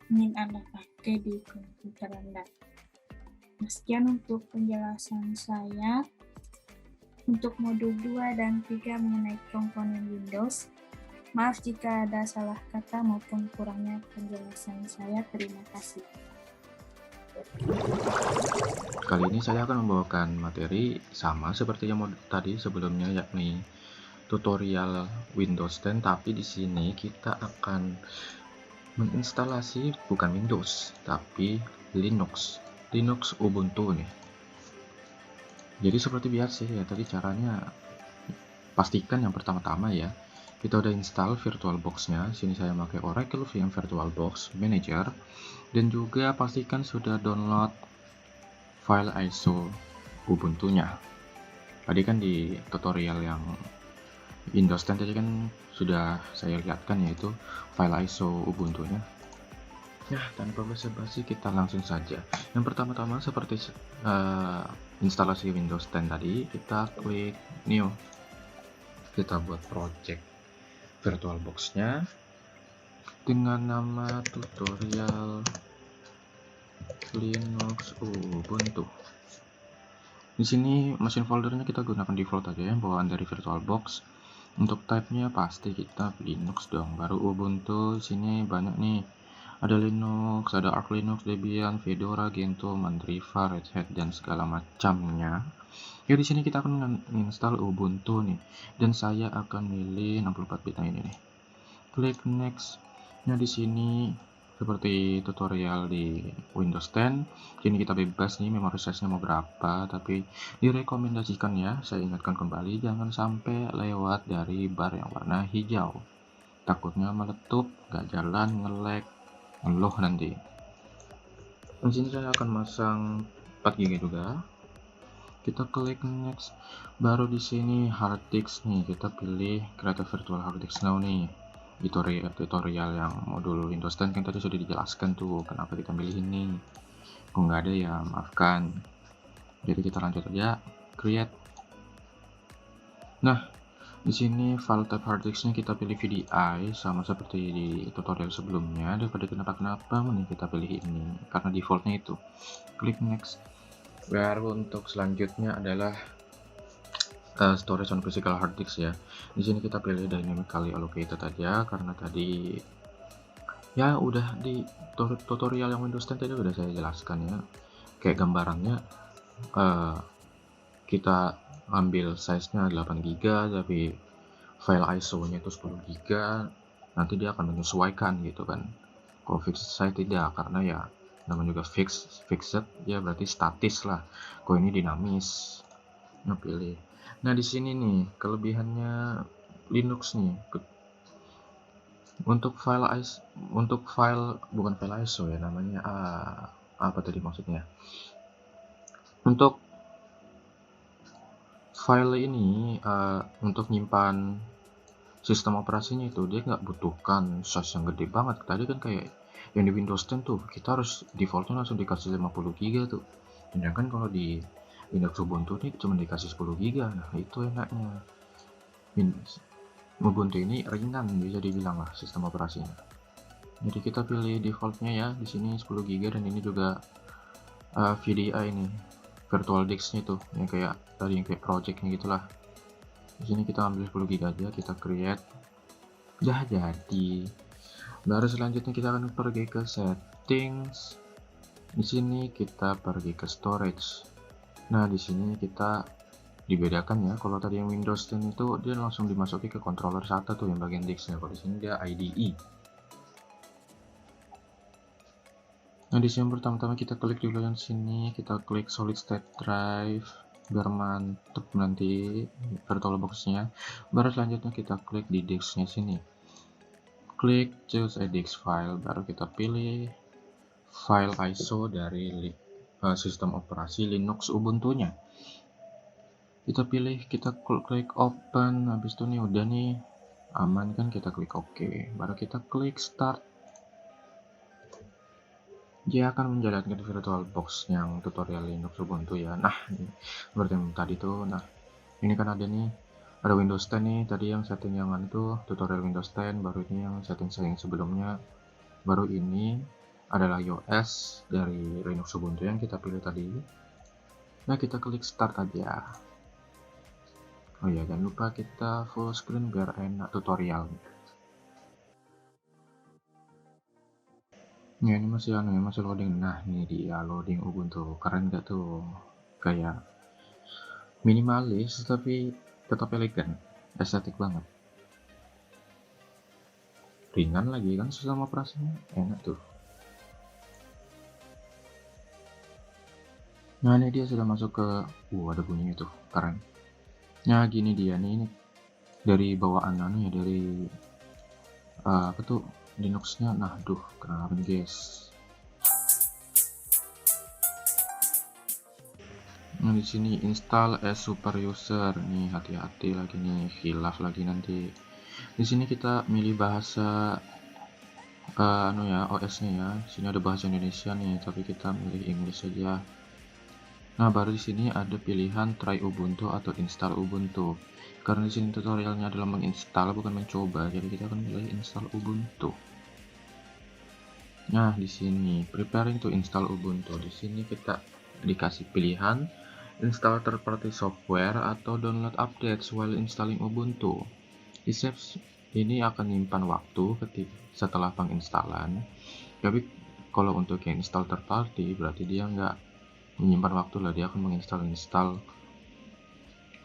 ingin Anda pakai di komputer Anda. Sekian untuk penjelasan saya untuk modul 2 dan 3 mengenai komponen Windows. Maaf jika ada salah kata maupun kurangnya penjelasan saya. Terima kasih. Kali ini saya akan membawakan materi sama seperti yang tadi sebelumnya, yakni tutorial Windows 10, tapi di sini kita akan menginstalasi bukan Windows, tapi Linux Ubuntu nih. Jadi seperti biasa ya, tadi caranya pastikan yang pertama-tama ya, Kita udah install VirtualBox-nya. Sini saya pakai Oracle VM VirtualBox Manager, dan juga pastikan sudah download file ISO Ubuntu-nya. Tadi kan di tutorial yang Windows 10 tadi kan sudah saya lihatkan, yaitu file ISO Ubuntu-nya. Nah, tanpa basa-basi kita langsung saja. Yang pertama-tama seperti instalasi Windows 10 tadi, kita klik New. Kita buat project VirtualBox-nya dengan nama tutorial Linux Ubuntu. Di sini mesin foldernya kita gunakan default aja ya, bawaan dari VirtualBox. Untuk type-nya pasti kita Linux dong, baru Ubuntu. Di sini banyak nih. Ada Linux, ada Arch Linux, Debian, Fedora, Gentoo, Mandriva, Red Hat, dan segala macamnya. Ya, di sini kita akan menginstal Ubuntu nih, dan saya akan milih 64 bit ini nih. Klik next. Nah, di sini seperti tutorial di Windows 10, sini kita bebas nih memory size-nya mau berapa, tapi direkomendasikan ya, saya ingatkan kembali, jangan sampai lewat dari bar yang warna hijau. Takutnya meletup, gak jalan, nge-lag, ngeluh nanti. Di sini saya akan masang 4 GB juga. Kita klik next. Baru di sini hard disk nih, kita pilih create a virtual hard disk now nih. Tutorial yang modul Windows 10 kan tadi sudah dijelaskan tuh kenapa kita pilih ini. Kalau nggak ada ya maafkan. Jadi kita lanjut aja, create. Nah, di sini file type hard disknya kita pilih VDI, sama seperti di tutorial sebelumnya. Daripada kenapa-kenapa, mending kita pilih ini karena defaultnya itu. Klik next. Baru untuk selanjutnya adalah storage on physical hard disk ya. Di sini kita pilih dynamically allocated aja karena tadi ya udah di tutorial yang Windows 10 tadi udah saya jelaskan ya. Kayak gambarannya kita ambil size-nya 8 GB tapi file ISO-nya itu 10 GB, nanti dia akan menyesuaikan gitu kan. Kalau fixed size tidak, karena ya namanya juga fixed ya berarti statis lah. Kalau ini dinamis. Nah, pilih. Nah, di sini nih kelebihannya Linux nih. Untuk file bukan file ISO ya namanya, apa tadi maksudnya? Untuk file ini untuk nyimpan sistem operasinya itu dia nggak butuhkan size yang gede banget. Tadi kan kayak yang di Windows 10 tuh kita harus defaultnya langsung dikasih 50 GB tuh, sedangkan kalau di Linux Ubuntu ini cuma dikasih 10 GB. Nah, itu enaknya. Ubuntu ini ringan bisa dibilang lah sistem operasinya. Jadi kita pilih defaultnya ya, di sini 10 GB, dan ini juga VDI ini virtual disk-nya tuh yang kayak tadi, yang kayak project-nya gitulah. Di sini kita ambil 10 GB aja, kita create. Dah jadi. Baru selanjutnya kita akan pergi ke settings. Di sini kita pergi ke storage. Nah, di sini kita dibedakan ya. Kalau tadi yang Windows 10 itu dia langsung dimasuki ke controller SATA tuh yang bagian disknya. Kalau di sini dia IDE. Nah, di sini pertama-tama kita klik dulu yang sini, kita klik solid state drive biar mantep nanti VirtualBox-nya. Baru selanjutnya kita klik di disknya sini. Klik choose a disk file, baru kita pilih file ISO dari sistem operasi Linux Ubuntu-nya. Kita pilih, kita klik open, habis itu nih udah nih aman kan, kita klik OK. Baru kita klik start. Dia akan menjalankan VirtualBox yang tutorial Linux Ubuntu ya. Nah, ini seperti yang tadi tuh. Nah, ini kan ada nih, ada Windows 10 nih. Tadi yang setting yang itu tutorial Windows 10, baru ini yang setting sebelumnya. Baru ini adalah iOS dari Linux Ubuntu yang kita pilih tadi. Nah, kita klik start aja. Oh ya, jangan lupa kita full screen biar enak tutorial. Ya, ini masih masih loading. Nah, ini dia loading Ubuntu. Keren gak tuh? Kayak minimalis tapi tetap elegan, estetik banget. Ringan lagi kan sistem operasinya, enak tuh. Nah, ini dia sudah masuk ke ada bunyinya tuh, keren. Nah, gini dia nih, ini dari bawaan anu ya, dari apa tuh Linuxnya. Nah, aduh, kenapa nih guys? Nah, di sini install as super user nih, hati-hati lagi nih, khilaf lagi nanti. Di sini kita milih bahasa anu ya, OS-nya ya. Sini ada bahasa Indonesia nih, tapi kita milih English saja. Nah, baru di sini ada pilihan try Ubuntu atau install Ubuntu. Karena di sini tutorialnya adalah menginstal bukan mencoba, jadi kita akan pilih install Ubuntu. Nah, di sini preparing to install Ubuntu. Di sini kita dikasih pilihan install third party software atau download updates while installing Ubuntu. Di steps ini akan menyimpan waktu setelah penginstalan. Tapi kalau untuk yang install third party berarti dia nggak menyimpan waktu lah, dia akan install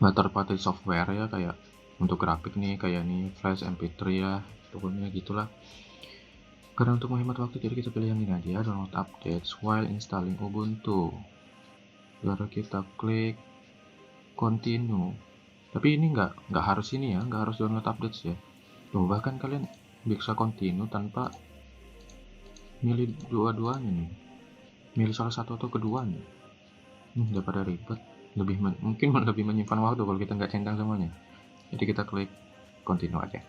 third party software ya, kayak untuk grafik nih, kayak nih Flash, MP3 ya, pokoknya gitulah. Karena untuk menghemat waktu, jadi kita pilih yang ini aja, download updates while installing Ubuntu. Lalu kita klik continue. Tapi ini nggak harus ini ya, nggak harus download updates ya. Tuh, bahkan kalian bisa continue tanpa milih dua-duanya nih, milih salah satu atau keduanya. Daripada ribet, mungkin lebih menyimpan waktu kalau kita nggak centang semuanya. Jadi kita klik continue aja.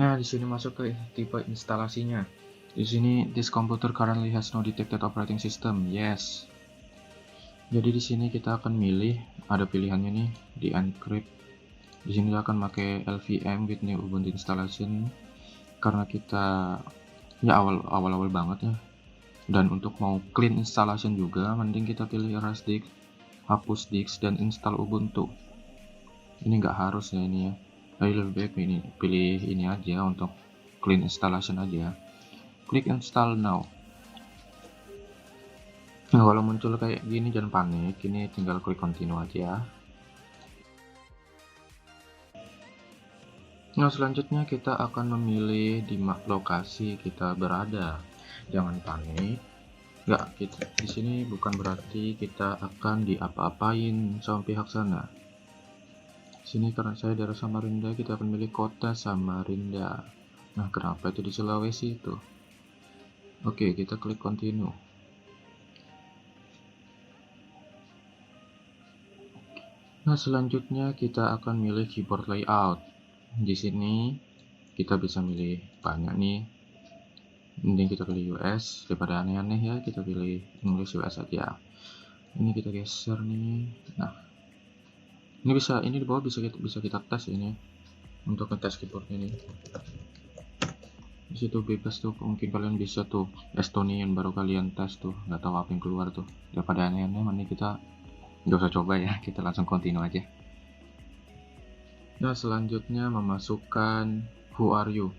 Nah, di sini masuk ke tipe instalasinya. Di sini this computer currently has no detected operating system. Yes. Jadi di sini kita akan milih, ada pilihannya nih, di encrypt. Di sini akan pakai LVM with new Ubuntu installation karena kita ya awal-awal banget ya. Dan untuk mau clean installation juga, mending kita pilih erase disk, hapus disk, dan install Ubuntu. Ini nggak harus ya ini ya. Jadi lebih baik ini pilih ini aja untuk clean installation aja. Klik install now. Nah, kalau muncul kayak gini jangan panik, ini tinggal klik continue aja. Nah, selanjutnya kita akan memilih di lokasi kita berada. Jangan panik. Nggak, kita di sini bukan berarti kita akan diapa-apain sama pihak sana. Sini karena saya daerah Samarinda, kita akan milih kota Samarinda. Nah, kenapa itu di Sulawesi itu? Oke, kita klik continue. Nah, selanjutnya kita akan milih keyboard layout. Di sini kita bisa milih banyak nih. Mending kita pilih US daripada aneh-aneh ya, kita pilih English US aja. Ini kita geser nih. Nah, ini di bawah bisa kita tes ini untuk ngetes keyboard ini. Di situ bebas tuh, mungkin kalian bisa tuh Estonian baru kalian tes tuh, nggak tahu apa yang keluar tuh. Daripada aneh-aneh, mending kita nggak usah coba ya, kita langsung continue aja. Nah, selanjutnya memasukkan who are you.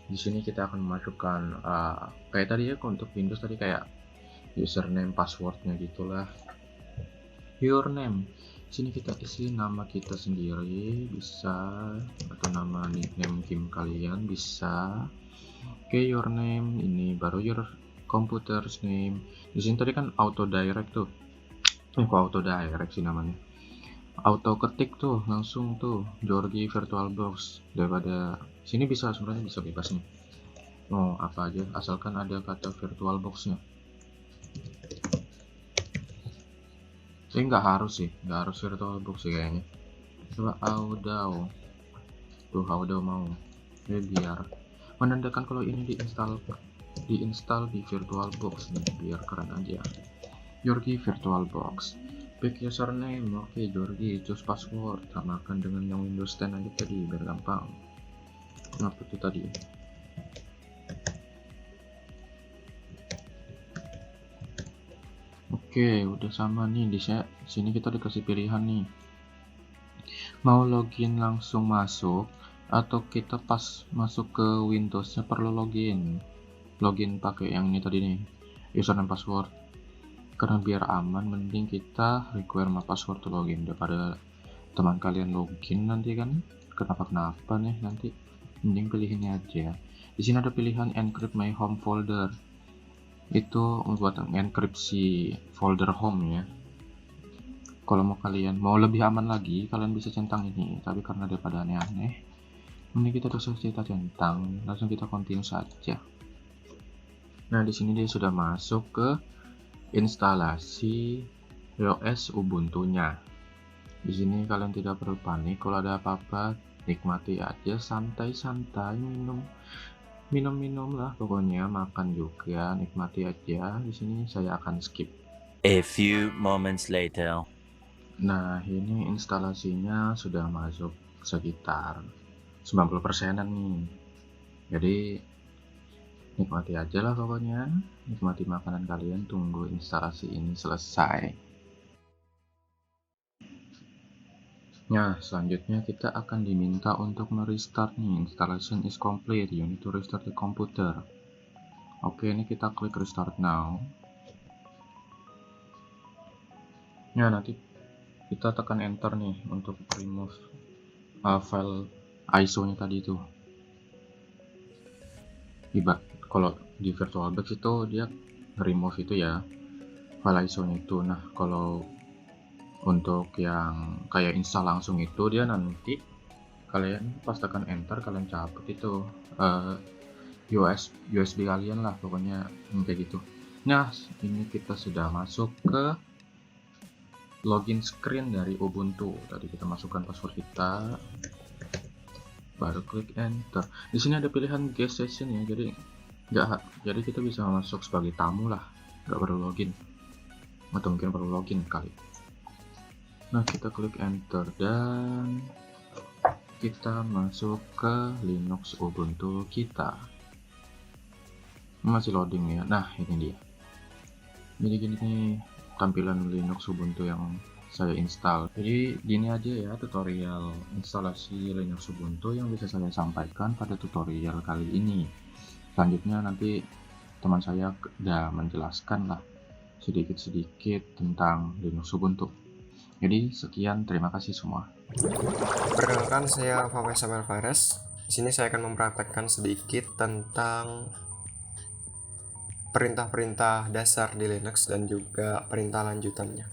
Di sini kita akan memasukkan kayak tadi ya, untuk Windows tadi kayak username, passwordnya gitulah. Your name. Sini kita isi nama kita sendiri bisa, atau nama nickname game kalian bisa. Oke, your name ini baru your computer's name. Di sini tadi kan auto direct tuh. Kok auto direct sih namanya? Auto ketik tuh langsung tuh Georgie VirtualBox. Daripada sini bisa, sebenarnya bisa bebas nih, mau apa aja asalkan ada kata VirtualBox nya. Tapi nggak harus VirtualBox sih kayaknya. Coba Audo tuh, Audo mau ya, biar menandakan kalau ini diinstal di VirtualBox nih, biar keren aja. Georgie VirtualBox. Pick username, oke Georgie. Choose password, samakan dengan yang Windows 10 aja tadi, biar gampang. Apa itu tadi? Oke, udah sama nih. Di sini kita dikasih pilihan nih. Mau login langsung masuk atau kita pas masuk ke Windows-nya perlu login. Login pakai yang ini tadi nih, username password. Karena biar aman, mending kita require my password to login daripada teman kalian login nanti kan kenapa nih nanti. Mending pilih ini aja. Di sini ada pilihan encrypt my home folder. Itu buat mengenkripsi folder home ya. Kalau mau lebih aman lagi, kalian bisa centang ini. Tapi karena daripada aneh-aneh, ini kita terus kita centang, langsung kita continue saja. Nah, di sini dia sudah masuk ke instalasi iOS Ubuntu-nya. Di sini kalian tidak perlu panik kalau ada apa-apa, nikmati aja, santai-santai, minum lah pokoknya, makan juga, nikmati aja. Di sini saya akan skip. A few moments later. Nah, ini instalasinya sudah masuk sekitar 90%-an nih. Jadi nikmati aja lah pokoknya, nikmati makanan kalian, tunggu instalasi ini selesai. Nah, selanjutnya kita akan diminta untuk merestart nih. Installation is complete, you need to restart the computer. Oke, ini kita klik restart now. Nah, nanti kita tekan enter nih untuk remove file ISO-nya tadi itu. Kalau di VirtualBox itu dia remove itu ya, file ISO-nya itu. Nah, kalau untuk yang kayak install langsung itu, dia nanti kalian pas tekan enter, kalian cabut itu USB kalian lah pokoknya, kayak gitu. Nah, ini kita sudah masuk ke login screen dari Ubuntu. Tadi kita masukkan password kita, baru klik enter. Di sini ada pilihan guest session ya, jadi kita bisa masuk sebagai tamu lah, nggak perlu login, atau mungkin perlu login kali. Nah, kita klik enter dan kita masuk ke Linux Ubuntu kita. Masih loading ya. Nah, ini dia. Jadi gini nih tampilan Linux Ubuntu yang saya install. Jadi gini aja ya tutorial instalasi Linux Ubuntu yang bisa saya sampaikan pada tutorial kali ini. Selanjutnya nanti teman saya udah menjelaskan lah sedikit-sedikit tentang Linux Ubuntu. Jadi sekian, terima kasih semua. Perkenalkan, saya Fawe Samuel Fares. Di sini saya akan mempraktekkan sedikit tentang perintah-perintah dasar di Linux dan juga perintah lanjutannya.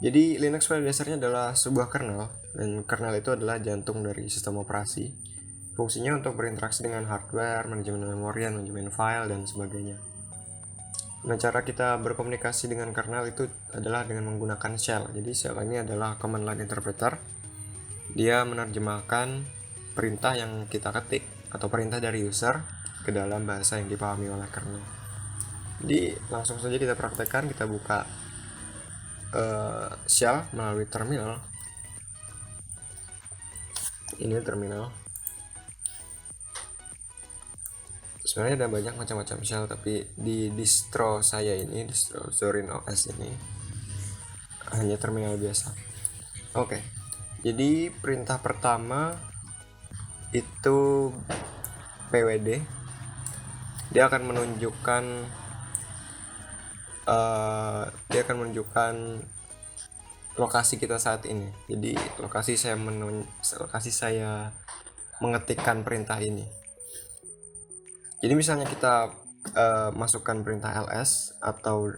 Jadi Linux pada dasarnya adalah sebuah kernel, dan kernel itu adalah jantung dari sistem operasi. Fungsinya untuk berinteraksi dengan hardware, manajemen memori, manajemen file, dan sebagainya. Nah, cara kita berkomunikasi dengan kernel itu adalah dengan menggunakan shell. Jadi shell ini adalah command line interpreter. Dia menerjemahkan perintah yang kita ketik atau perintah dari user ke dalam bahasa yang dipahami oleh kernel. Jadi langsung saja kita praktekkan. Kita buka shell melalui terminal. Ini terminal. Sebenarnya ada banyak macam-macam shell, tapi di distro saya ini, distro Zorin OS ini, hanya terminal biasa. Oke, jadi perintah pertama itu pwd. Dia akan menunjukkan lokasi kita saat ini. Jadi lokasi saya mengetikkan perintah ini. Jadi misalnya kita masukkan perintah ls, atau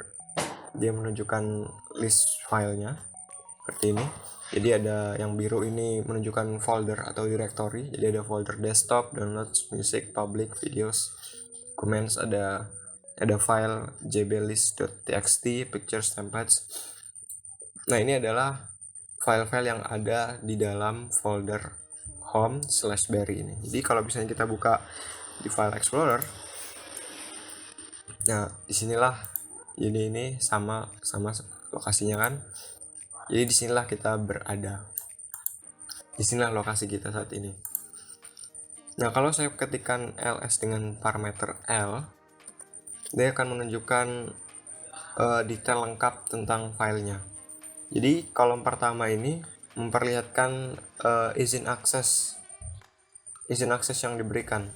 dia menunjukkan list filenya seperti ini. Jadi ada yang biru ini menunjukkan folder atau directory. Jadi ada folder desktop, downloads, music, public, videos, comments, ada file jblist.txt, pictures, templates. Nah, ini adalah file-file yang ada di dalam folder home/berry ini. Jadi kalau misalnya kita buka di file explorer, nah disinilah ini sama lokasinya kan. Jadi disinilah kita berada, disinilah lokasi kita saat ini. Nah, kalau saya ketikkan ls dengan parameter L, dia akan menunjukkan detail lengkap tentang filenya. Jadi kolom pertama ini memperlihatkan izin akses yang diberikan.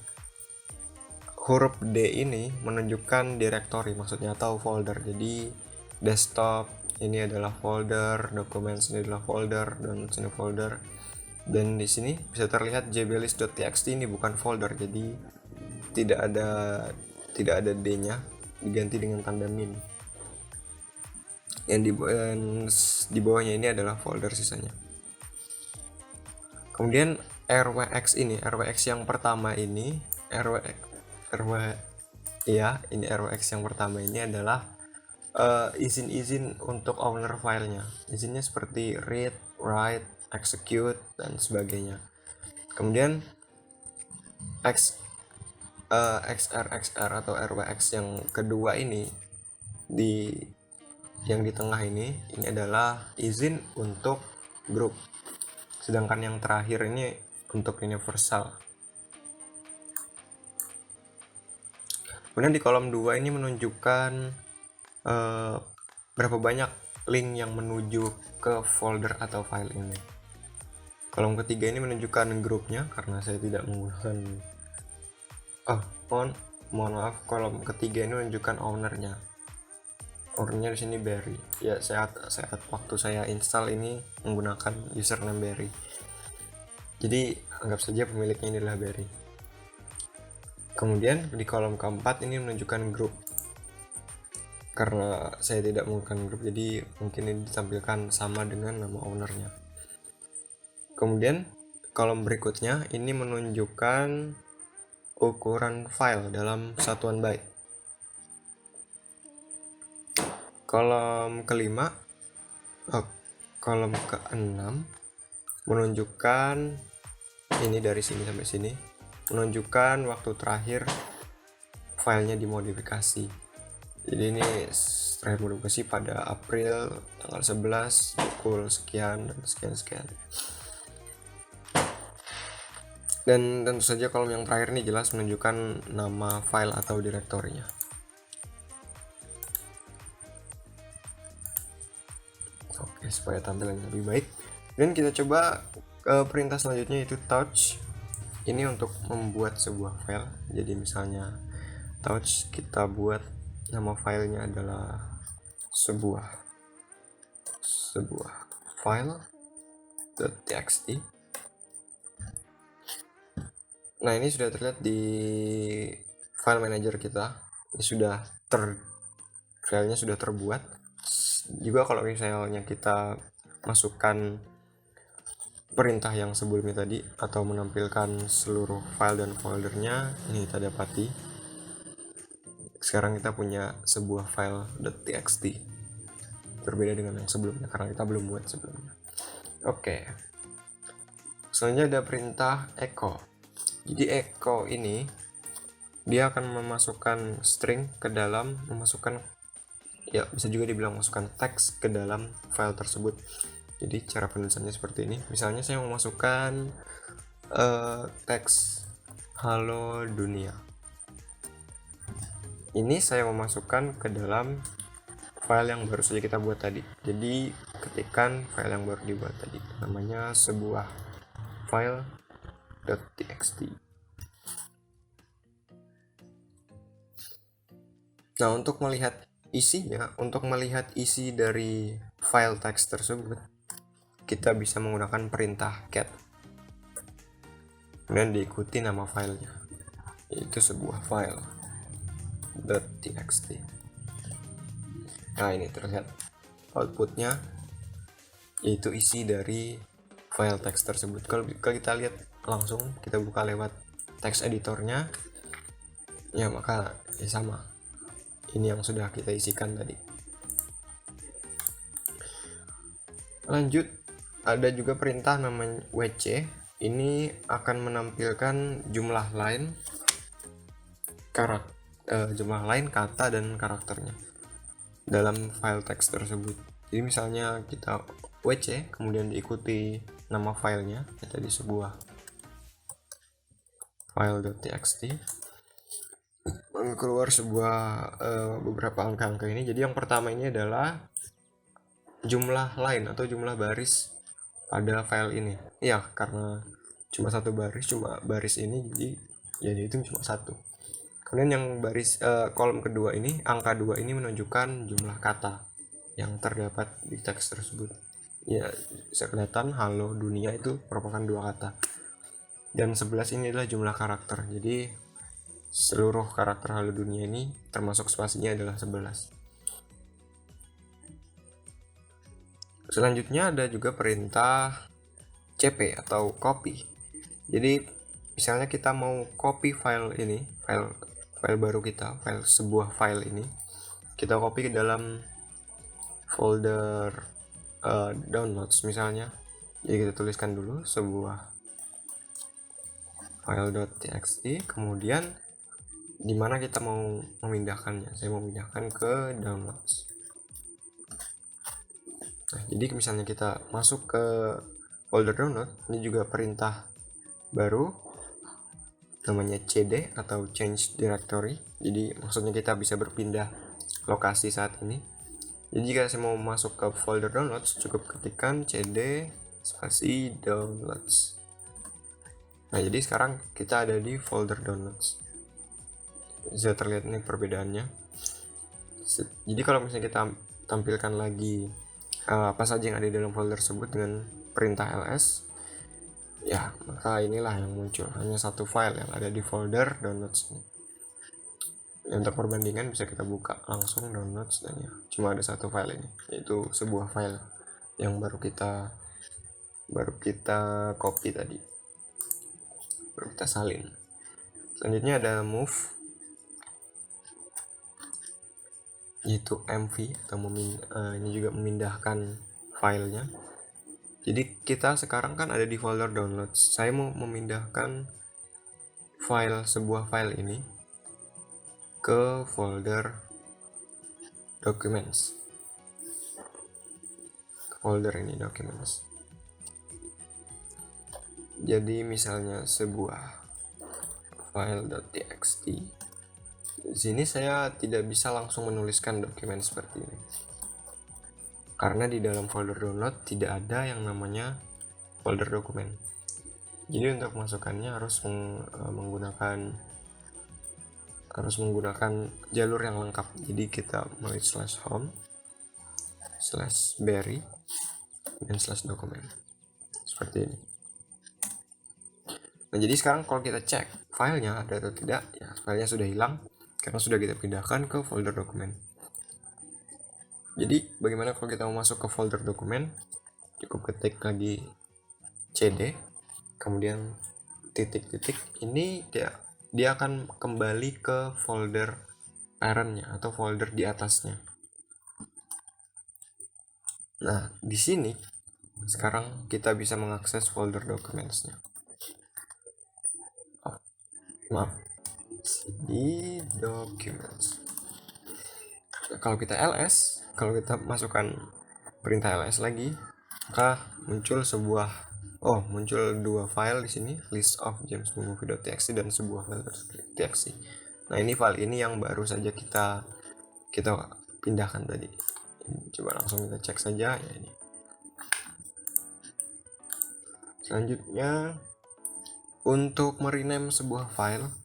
Huruf D ini menunjukkan directory, maksudnya, atau folder. Jadi desktop ini adalah folder, documents ini adalah folder, dan sini folder. Dan di sini bisa terlihat jblist.txt ini bukan folder, jadi tidak ada D-nya, diganti dengan tanda min. di bawahnya ini adalah folder sisanya. Kemudian RWX yang pertama ini RWX yang pertama ini adalah izin-izin untuk owner filenya. Izinnya seperti read, write, execute, dan sebagainya. Kemudian XRXR atau RWX yang kedua ini yang di tengah ini adalah izin untuk grup. Sedangkan yang terakhir ini untuk universal. Kemudian di kolom 2 ini menunjukkan berapa banyak link yang menuju ke folder atau file ini. Kolom ketiga ini menunjukkan grupnya karena saya tidak menggunakan mohon maaf, kolom ketiga ini menunjukkan ownernya. Ownernya di sini Barry. Ya, saat waktu saya install ini menggunakan username Barry. Jadi anggap saja pemiliknya ini adalah Barry. Kemudian di kolom keempat ini menunjukkan grup. Karena saya tidak menggunakan grup, jadi mungkin ini ditampilkan sama dengan nama ownernya. Kemudian kolom berikutnya ini menunjukkan ukuran file dalam satuan byte. Kolom ke-6 menunjukkan ini dari sini sampai sini, menunjukkan waktu terakhir filenya dimodifikasi. Jadi ini terakhir modifikasi pada April tanggal 11 pukul sekian dan sekian. Dan tentu saja kolom yang terakhir ini jelas menunjukkan nama file atau direktorinya. Oke, supaya tampilannya lebih baik. Dan kita coba perintah selanjutnya, yaitu touch. Ini untuk membuat sebuah file. Jadi misalnya touch, kita buat nama filenya adalah sebuah file.txt. Nah, ini sudah terlihat di file manager kita. Ini filenya sudah terbuat. Juga kalau misalnya kita masukkan perintah yang sebelumnya tadi atau menampilkan seluruh file dan foldernya, ini kita dapati. Sekarang kita punya sebuah file.txt. Berbeda dengan yang sebelumnya karena kita belum buat sebelumnya. Oke. Selanjutnya ada perintah echo. Jadi echo ini dia akan memasukkan string ke dalam, bisa juga dibilang masukkan teks ke dalam file tersebut. Jadi cara penulisannya seperti ini. Misalnya saya memasukkan teks halo dunia. Ini saya memasukkan ke dalam file yang baru saja kita buat tadi. Jadi ketikkan file yang baru dibuat tadi, namanya sebuah file.txt. Nah, untuk melihat isi dari file teks tersebut, kita bisa menggunakan perintah cat. Kemudian diikuti nama filenya, yaitu sebuah file.txt. Nah, ini terlihat outputnya, yaitu isi dari file teks tersebut. Kalau kita lihat langsung, kita buka lewat text editornya, ya maka sama. Ini yang sudah kita isikan tadi. Lanjut, ada juga perintah namanya wc. Ini akan menampilkan jumlah line, kata dan karakternya dalam file teks tersebut. Jadi misalnya kita wc kemudian diikuti nama filenya, tadi sebuah file.txt, keluar beberapa angka-angka ini. Jadi yang pertama ini adalah jumlah line atau jumlah baris pada file ini. Ya, karena cuma satu baris ini, jadi itu cuma satu. Kemudian yang kolom kedua ini, angka 2 ini menunjukkan jumlah kata yang terdapat di teks tersebut. Ya, bisa kelihatan halo dunia itu merupakan 2 kata. Dan 11 ini adalah jumlah karakter. Jadi seluruh karakter halo dunia ini termasuk spasinya adalah 11. Selanjutnya ada juga perintah cp atau copy. Jadi misalnya kita mau copy file ini, file baru kita, sebuah file ini, kita copy ke dalam folder downloads misalnya. Jadi kita tuliskan dulu sebuah file.txt, kemudian dimana kita mau memindahkannya. Saya mau memindahkan ke downloads. Nah, jadi misalnya kita masuk ke folder download, ini juga perintah baru namanya cd atau change directory. Jadi maksudnya kita bisa berpindah lokasi saat ini. Jadi jika saya mau masuk ke folder downloads, cukup ketikkan cd spasi downloads. Nah, jadi sekarang kita ada di folder downloads. Bisa terlihat nih perbedaannya. Jadi kalau misalnya kita tampilkan lagi apa saja yang ada di dalam folder tersebut dengan perintah ls, ya maka inilah yang muncul, hanya satu file yang ada di folder downloads ini. Untuk perbandingan bisa kita buka langsung downloads, dan ya cuma ada satu file ini, yaitu sebuah file yang baru kita copy tadi, baru kita salin. Selanjutnya ada move, yaitu mv atau ini juga memindahkan filenya. Jadi kita sekarang kan ada di folder downloads. Saya mau memindahkan sebuah file ini ke folder documents. Folder ini documents. Jadi misalnya sebuah file.txt. Di sini saya tidak bisa langsung menuliskan dokumen seperti ini, karena di dalam folder download tidak ada yang namanya folder dokumen. Jadi untuk masukkannya harus menggunakan jalur yang lengkap. Jadi kita mulai /home /berry dan /dokumen seperti ini. Nah, jadi sekarang kalau kita cek filenya ada atau tidak, ya filenya sudah hilang karena sudah kita pindahkan ke folder dokumen. Jadi bagaimana kalau kita mau masuk ke folder dokumen? Cukup ketik lagi cd, kemudian titik-titik. Ini dia akan kembali ke folder parentnya atau folder di atasnya. Nah, di sini sekarang kita bisa mengakses folder documentsnya. Di documents. Kalau kita ls, kalau kita masukkan perintah ls lagi, maka muncul dua file di sini, list of jamesmovie.txt dan sebuah file txt. Nah, ini file ini yang baru saja kita pindahkan tadi. Coba langsung kita cek saja ya ini. Selanjutnya, untuk merename sebuah file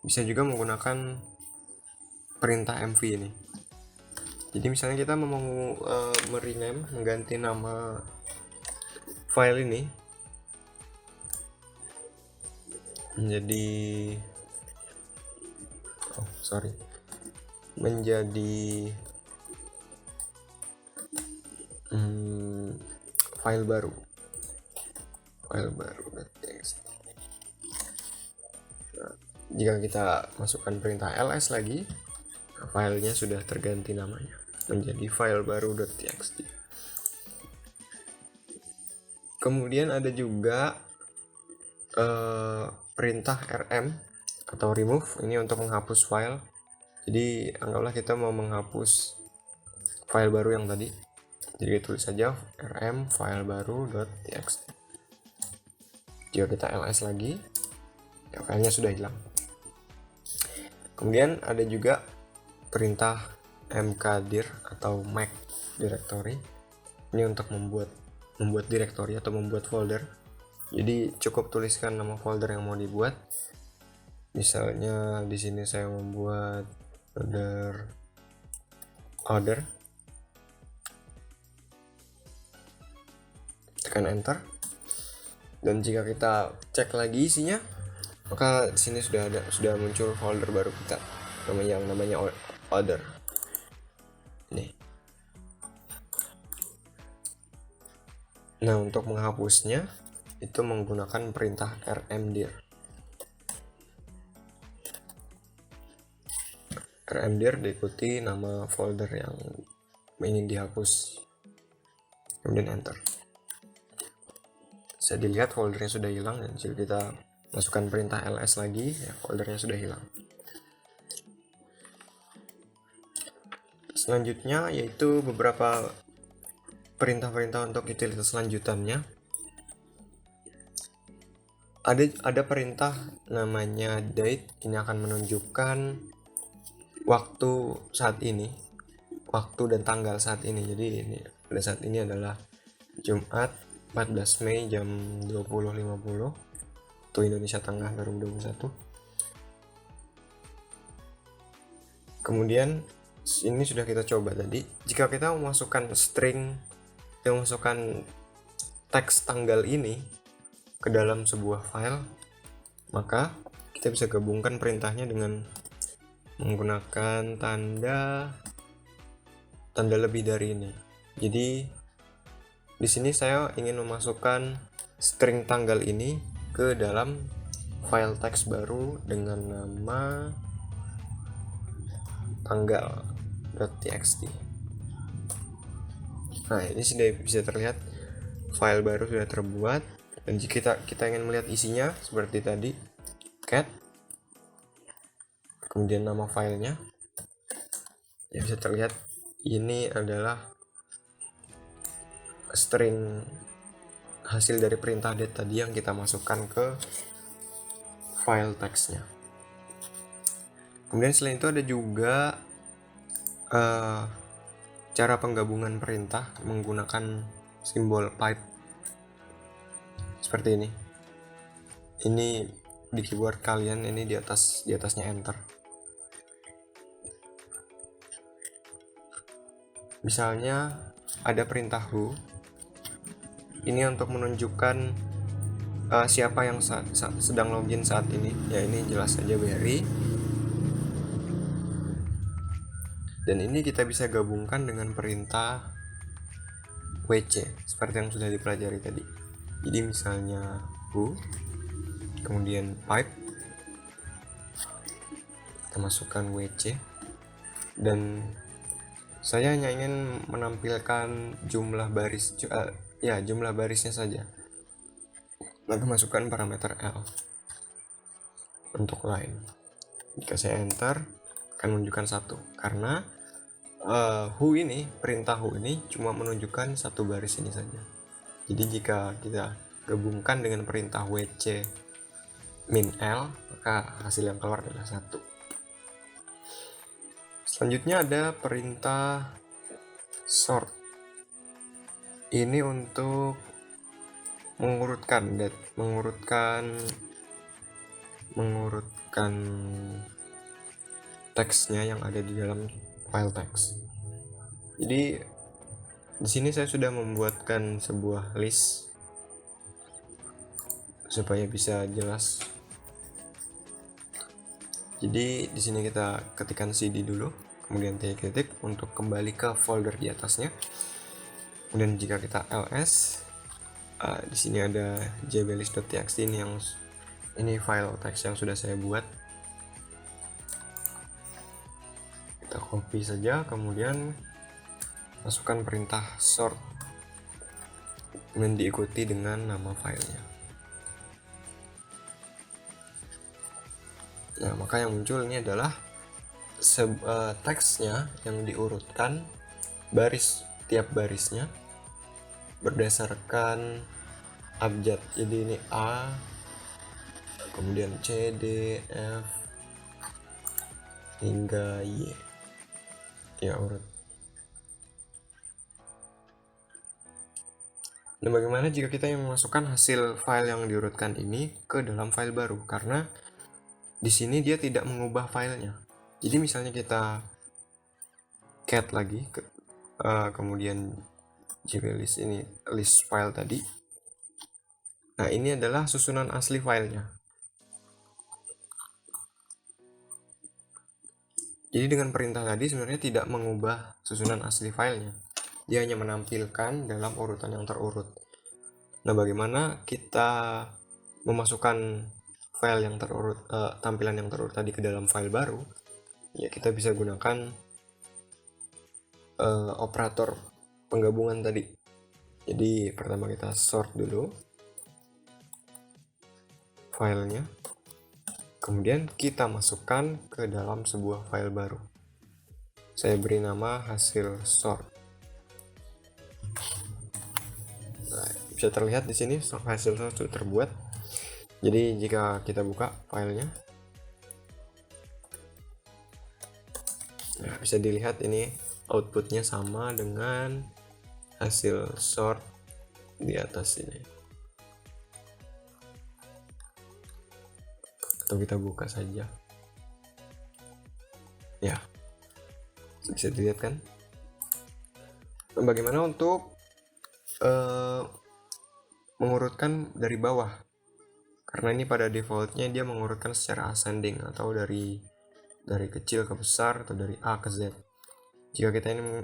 bisa juga menggunakan perintah mv ini. Jadi misalnya kita mau merename, mengganti nama file ini menjadi file baru txt. Jika kita masukkan perintah ls lagi, filenya sudah terganti namanya menjadi file baru.txt. Kemudian ada juga perintah rm atau remove, ini untuk menghapus file. Jadi anggaplah kita mau menghapus file baru yang tadi, jadi tulis saja rm file baru.txt. Jika kita ls lagi, ya filenya sudah hilang. Kemudian ada juga perintah mkdir atau make directory. Ini untuk membuat directory atau membuat folder. Jadi cukup tuliskan nama folder yang mau dibuat. Misalnya di sini saya membuat order. Tekan enter. Dan jika kita cek lagi isinya, maka di sini sudah muncul folder baru kita, namanya order. Nih. Nah, untuk menghapusnya itu menggunakan perintah rmdir. Rmdir diikuti nama folder yang ingin dihapus, kemudian enter. Bisa dilihat foldernya sudah hilang, dan jika kita masukkan perintah ls lagi, ya foldernya sudah hilang. Selanjutnya yaitu beberapa perintah-perintah untuk utilitas lanjutannya. Ada perintah namanya date, ini akan menunjukkan waktu saat ini, waktu dan tanggal saat ini. Jadi ini pada saat ini adalah Jumat 14 Mei jam 20.50 waktu Indonesia Tengah 2021. Kemudian ini sudah kita coba tadi. Jika kita memasukkan string, kita memasukkan teks tanggal ini ke dalam sebuah file, maka kita bisa gabungkan perintahnya dengan menggunakan tanda lebih dari ini. Jadi di sini saya ingin memasukkan string tanggal ini ke dalam file teks baru dengan nama tanggal.txt. Nah, ini sudah bisa terlihat file baru sudah terbuat, dan jika kita ingin melihat isinya seperti tadi, cat, kemudian nama filenya, ya bisa terlihat ini adalah string hasil dari perintah date tadi yang kita masukkan ke file teksnya. Kemudian selain itu ada juga cara penggabungan perintah menggunakan simbol pipe seperti ini. Ini di keyboard kalian, ini di atasnya enter. Misalnya ada perintah who, ini untuk menunjukkan siapa yang sedang login saat ini. Ya, ini jelas saja Barry. Dan ini kita bisa gabungkan dengan perintah wc seperti yang sudah dipelajari tadi. Jadi misalnya who, kemudian pipe, kita masukkan wc, dan saya hanya ingin menampilkan jumlah barisnya saja. Lalu masukkan parameter L untuk line. Jika saya enter, akan menunjukkan 1, karena perintah who ini cuma menunjukkan satu baris ini saja. Jadi jika kita gabungkan dengan perintah wc min L, maka hasil yang keluar adalah 1. Selanjutnya ada perintah sort. Ini untuk mengurutkan teksnya yang ada di dalam file teks. Jadi di sini saya sudah membuatkan sebuah list supaya bisa jelas. Jadi di sini kita ketikkan cd dulu, kemudian titik untuk kembali ke folder di atasnya. Kemudian jika kita ls, di sini ada jblist.txt, ini file teks yang sudah saya buat. Kita copy saja, kemudian masukkan perintah sort, kemudian diikuti dengan nama filenya. Nah, maka yang muncul ini adalah teksnya yang diurutkan tiap barisnya berdasarkan abjad. Jadi ini A, kemudian C, D, F hingga Y, ya urut. Nah, bagaimana jika kita yang memasukkan hasil file yang diurutkan ini ke dalam file baru? Karena di sini dia tidak mengubah filenya. Jadi misalnya kita cat lagi, kemudian jblist ini list file tadi. Nah, ini adalah susunan asli filenya. Jadi dengan perintah tadi sebenarnya tidak mengubah susunan asli filenya. Dia hanya menampilkan dalam urutan yang terurut. Nah, bagaimana kita memasukkan file yang terurut, tampilan yang terurut tadi ke dalam file baru? Ya, kita bisa gunakan operator penggabungan tadi. Jadi pertama kita sort dulu filenya, kemudian kita masukkan ke dalam sebuah file baru. Saya beri nama hasil sort. Nah, bisa terlihat di sini hasil sort sudah terbuat. Jadi jika kita buka filenya, nah, bisa dilihat ini outputnya sama dengan hasil sort di atas ini. Atau kita buka saja. Ya, bisa dilihat kan? Nah, bagaimana untuk mengurutkan dari bawah? Karena ini pada defaultnya dia mengurutkan secara ascending atau dari kecil ke besar atau dari A ke Z. Jika kita ini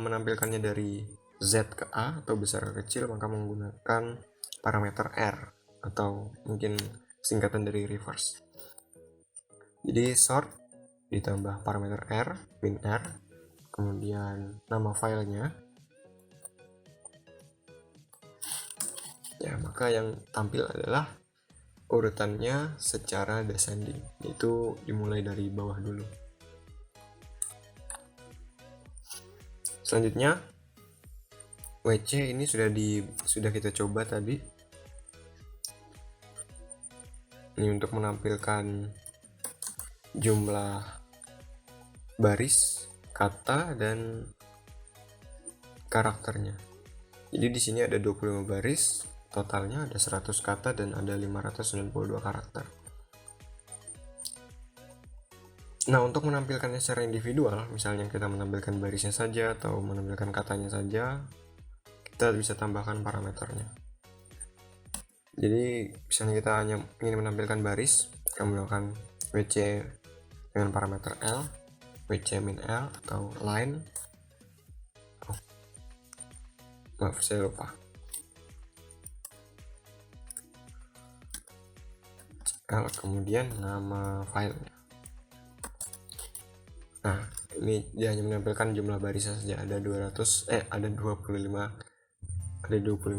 menampilkannya dari Z ke A atau besar ke kecil, maka menggunakan parameter R atau mungkin singkatan dari reverse. Jadi sort ditambah parameter R, min R, kemudian nama filenya. Ya, maka yang tampil adalah urutannya secara descending, yaitu dimulai dari bawah dulu. Selanjutnya WC ini sudah kita coba tadi. Ini untuk menampilkan jumlah baris, kata, dan karakternya. Jadi di sini ada 25 baris, totalnya ada 100 kata dan ada 592 karakter. Nah, untuk menampilkannya secara individual, misalnya kita menampilkan barisnya saja atau menampilkan katanya saja, kita bisa tambahkan parameternya. Jadi misalnya kita hanya ingin menampilkan baris, kita menggunakan WC dengan parameter L, WC min L, atau line. Maaf, saya lupa. L, kemudian nama filenya. Nah, ini dia hanya menampilkan jumlah barisnya saja, ada 25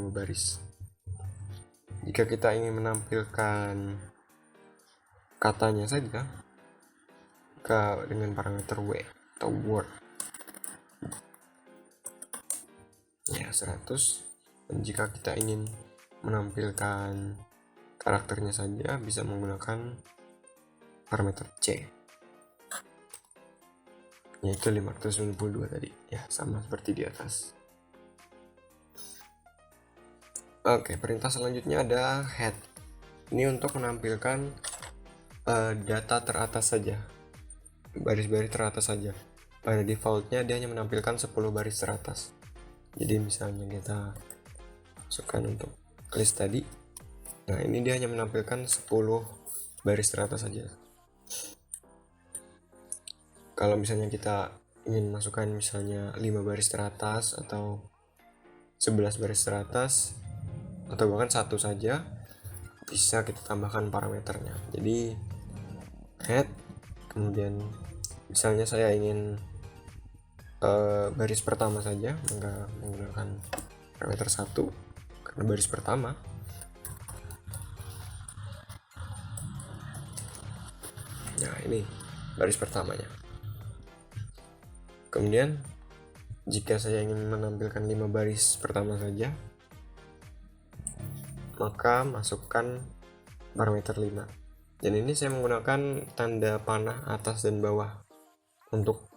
baris. Jika kita ingin menampilkan katanya saja dengan parameter W atau word, ya 100. Dan jika kita ingin menampilkan karakternya saja, bisa menggunakan parameter C, yaitu 592 tadi, ya sama seperti di atas. Oke, perintah selanjutnya ada head. Ini untuk menampilkan data teratas saja, baris-baris teratas saja. Pada defaultnya dia hanya menampilkan 10 baris teratas. Jadi misalnya kita masukkan untuk list tadi, nah ini dia hanya menampilkan 10 baris teratas saja. Kalau misalnya kita ingin masukkan misalnya 5 baris teratas atau 11 baris teratas, atau bahkan satu saja, bisa kita tambahkan parameternya. Jadi head, kemudian misalnya saya ingin baris pertama saja, maka menggunakan parameter 1 karena baris pertama. Nah, ini baris pertamanya. Kemudian jika saya ingin menampilkan 5 baris pertama saja, maka masukkan parameter 5. Dan ini saya menggunakan tanda panah atas dan bawah untuk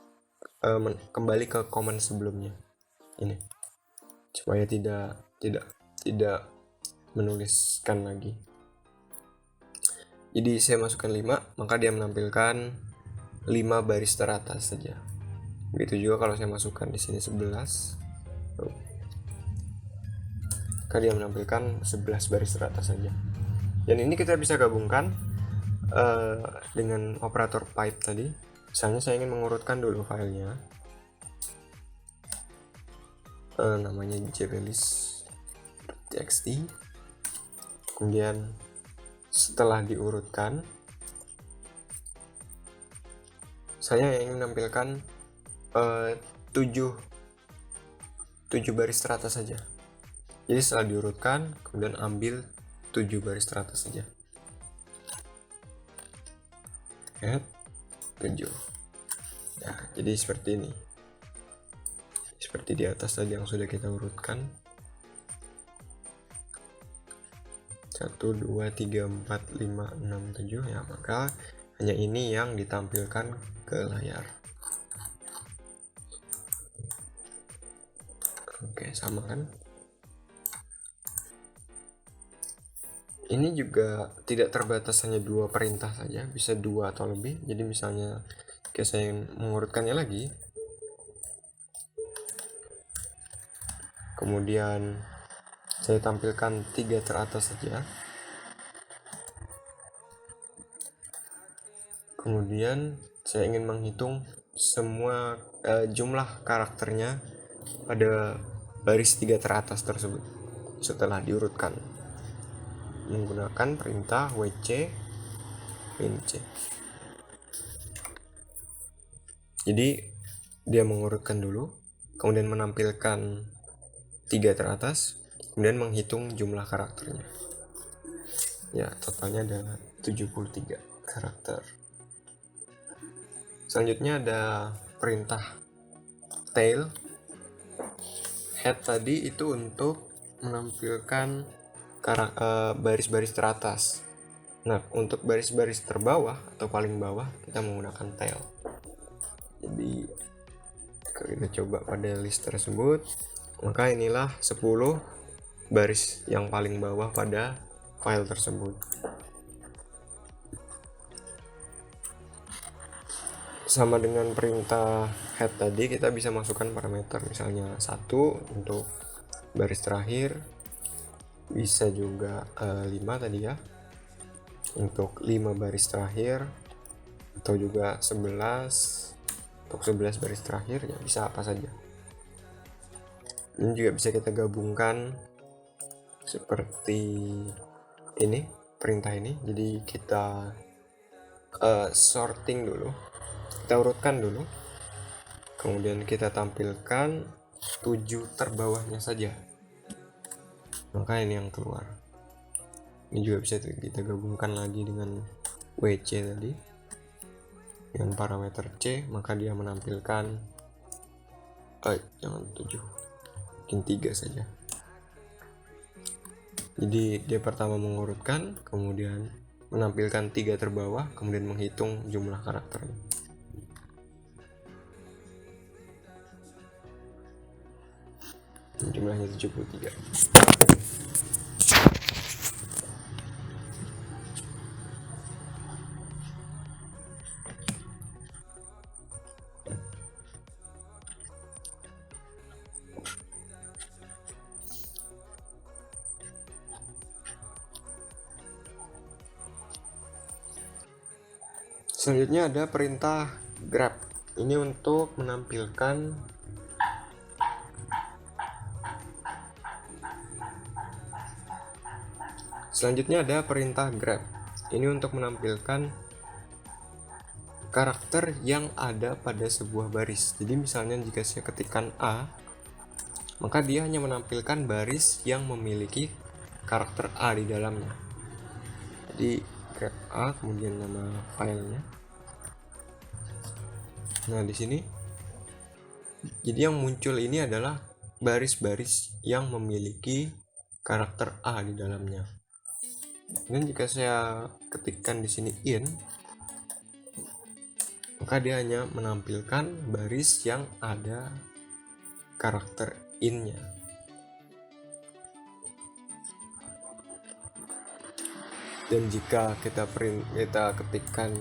kembali ke command sebelumnya. Ini supaya tidak menuliskan lagi. Jadi saya masukkan 5, maka dia menampilkan 5 baris teratas saja. Begitu juga kalau saya masukkan di sini 11. Maka dia menampilkan 11 baris teratas saja. Dan ini kita bisa gabungkan dengan operator pipe tadi. Misalnya saya ingin mengurutkan dulu filenya, namanya jblist txt. Kemudian setelah diurutkan, saya ingin menampilkan 7 baris teratas saja. Jadi setelah diurutkan, kemudian ambil 7 baris teratas saja. Add 7. Nah, jadi seperti ini. Seperti di atas tadi yang sudah kita urutkan. 1, 2, 3, 4, 5, 6, 7. Ya, maka hanya ini yang ditampilkan ke layar. Oke, sama kan? Ini juga tidak terbatas hanya 2 perintah saja, bisa 2 atau lebih. Jadi misalnya saya ingin mengurutkannya lagi, kemudian saya tampilkan 3 teratas saja, kemudian saya ingin menghitung semua jumlah karakternya pada baris 3 teratas tersebut setelah diurutkan menggunakan perintah wc -c. Jadi dia mengurutkan dulu, kemudian menampilkan 3 teratas, kemudian menghitung jumlah karakternya. Ya, totalnya ada 73 karakter. Selanjutnya ada perintah tail. Head tadi itu untuk menampilkan baris-baris teratas. Nah, untuk baris-baris terbawah atau paling bawah kita menggunakan tail. Jadi kita coba pada list tersebut, maka inilah 10 baris yang paling bawah pada file tersebut. Sama dengan perintah head tadi, kita bisa masukkan parameter, misalnya 1 untuk baris terakhir, bisa juga 5 tadi ya untuk 5 baris terakhir, atau juga 11 untuk 11 baris terakhir, ya bisa apa saja. Ini juga bisa kita gabungkan seperti ini, perintah ini. Jadi kita sorting dulu, kita urutkan dulu, kemudian kita tampilkan 7 terbawahnya saja, maka ini yang keluar. Ini juga bisa kita gabungkan lagi dengan wc tadi dengan parameter c, maka dia menampilkan jangan 7, mungkin 3 saja. Jadi dia pertama mengurutkan, kemudian menampilkan 3 terbawah, kemudian menghitung jumlah karakternya. Jumlahnya 73. Selanjutnya ada perintah grab. Ini untuk menampilkan Ini untuk menampilkan karakter yang ada pada sebuah baris. Jadi misalnya jika saya ketikkan A, maka dia hanya menampilkan baris yang memiliki karakter A di dalamnya. Jadi grab A, kemudian nama filenya. Nah, di sini jadi yang muncul ini adalah baris-baris yang memiliki karakter A di dalamnya. Dan jika saya ketikkan di sini in, maka dia hanya menampilkan baris yang ada karakter in-nya. Dan jika kita ketikkan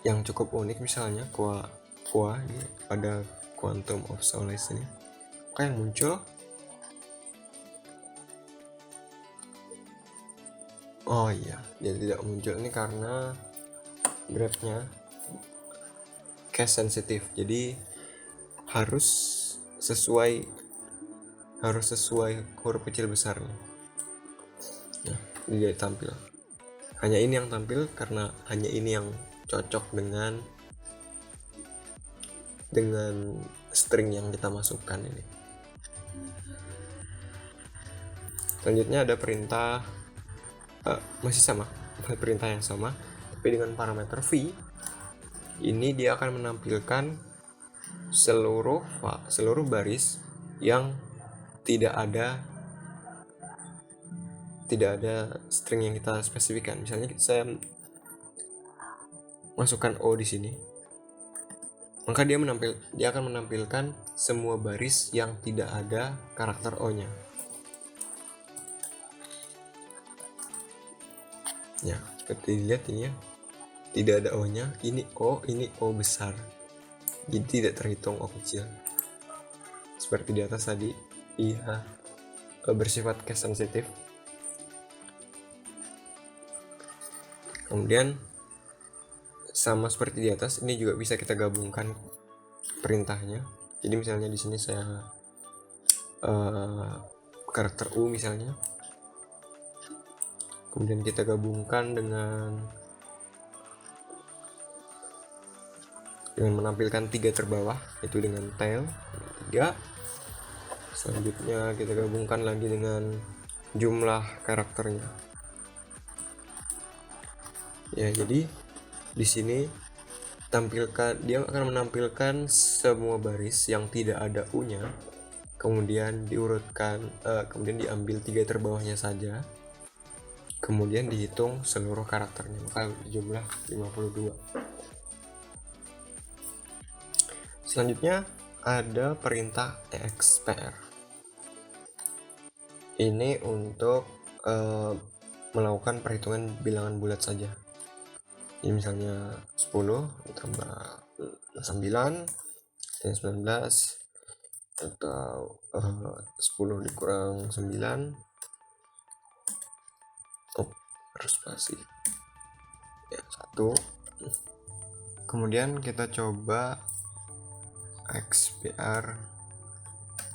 yang cukup unik, misalnya Qua pada Quantum of Solace ini, maka yang muncul dia tidak muncul ini karena grabnya case sensitive. Jadi harus harus sesuai huruf kecil besarnya. Nah, ini dia tampil. Hanya ini yang tampil karena hanya ini yang cocok dengan string yang kita masukkan ini. Selanjutnya ada perintah masih sama, perintah yang sama tapi dengan parameter v. Ini dia akan menampilkan seluruh baris yang tidak ada string yang kita spesifikkan. Misalnya saya masukkan O di sini, maka dia akan menampilkan semua baris yang tidak ada karakter O-nya. Ya, seperti dilihat ini ya, tidak ada O-nya. Ini O besar, jadi tidak terhitung O kecil. Seperti di atas tadi, iya, bersifat case sensitive. Kemudian sama seperti di atas, ini juga bisa kita gabungkan perintahnya. Jadi misalnya di sini saya karakter U misalnya, kemudian kita gabungkan dengan menampilkan 3 terbawah, yaitu dengan tail 3. Selanjutnya kita gabungkan lagi dengan jumlah karakternya. Ya, jadi di sini dia akan menampilkan semua baris yang tidak ada U-nya, kemudian diurutkan, kemudian diambil 3 terbawahnya saja, kemudian dihitung seluruh karakternya, maka jumlah 52. Selanjutnya ada perintah expr. Ini untuk melakukan perhitungan bilangan bulat saja. Ini misalnya 10 ditambah 9 dan 19, atau 10 dikurang 9. Harus spasi ya, 1. Kemudian kita coba XPR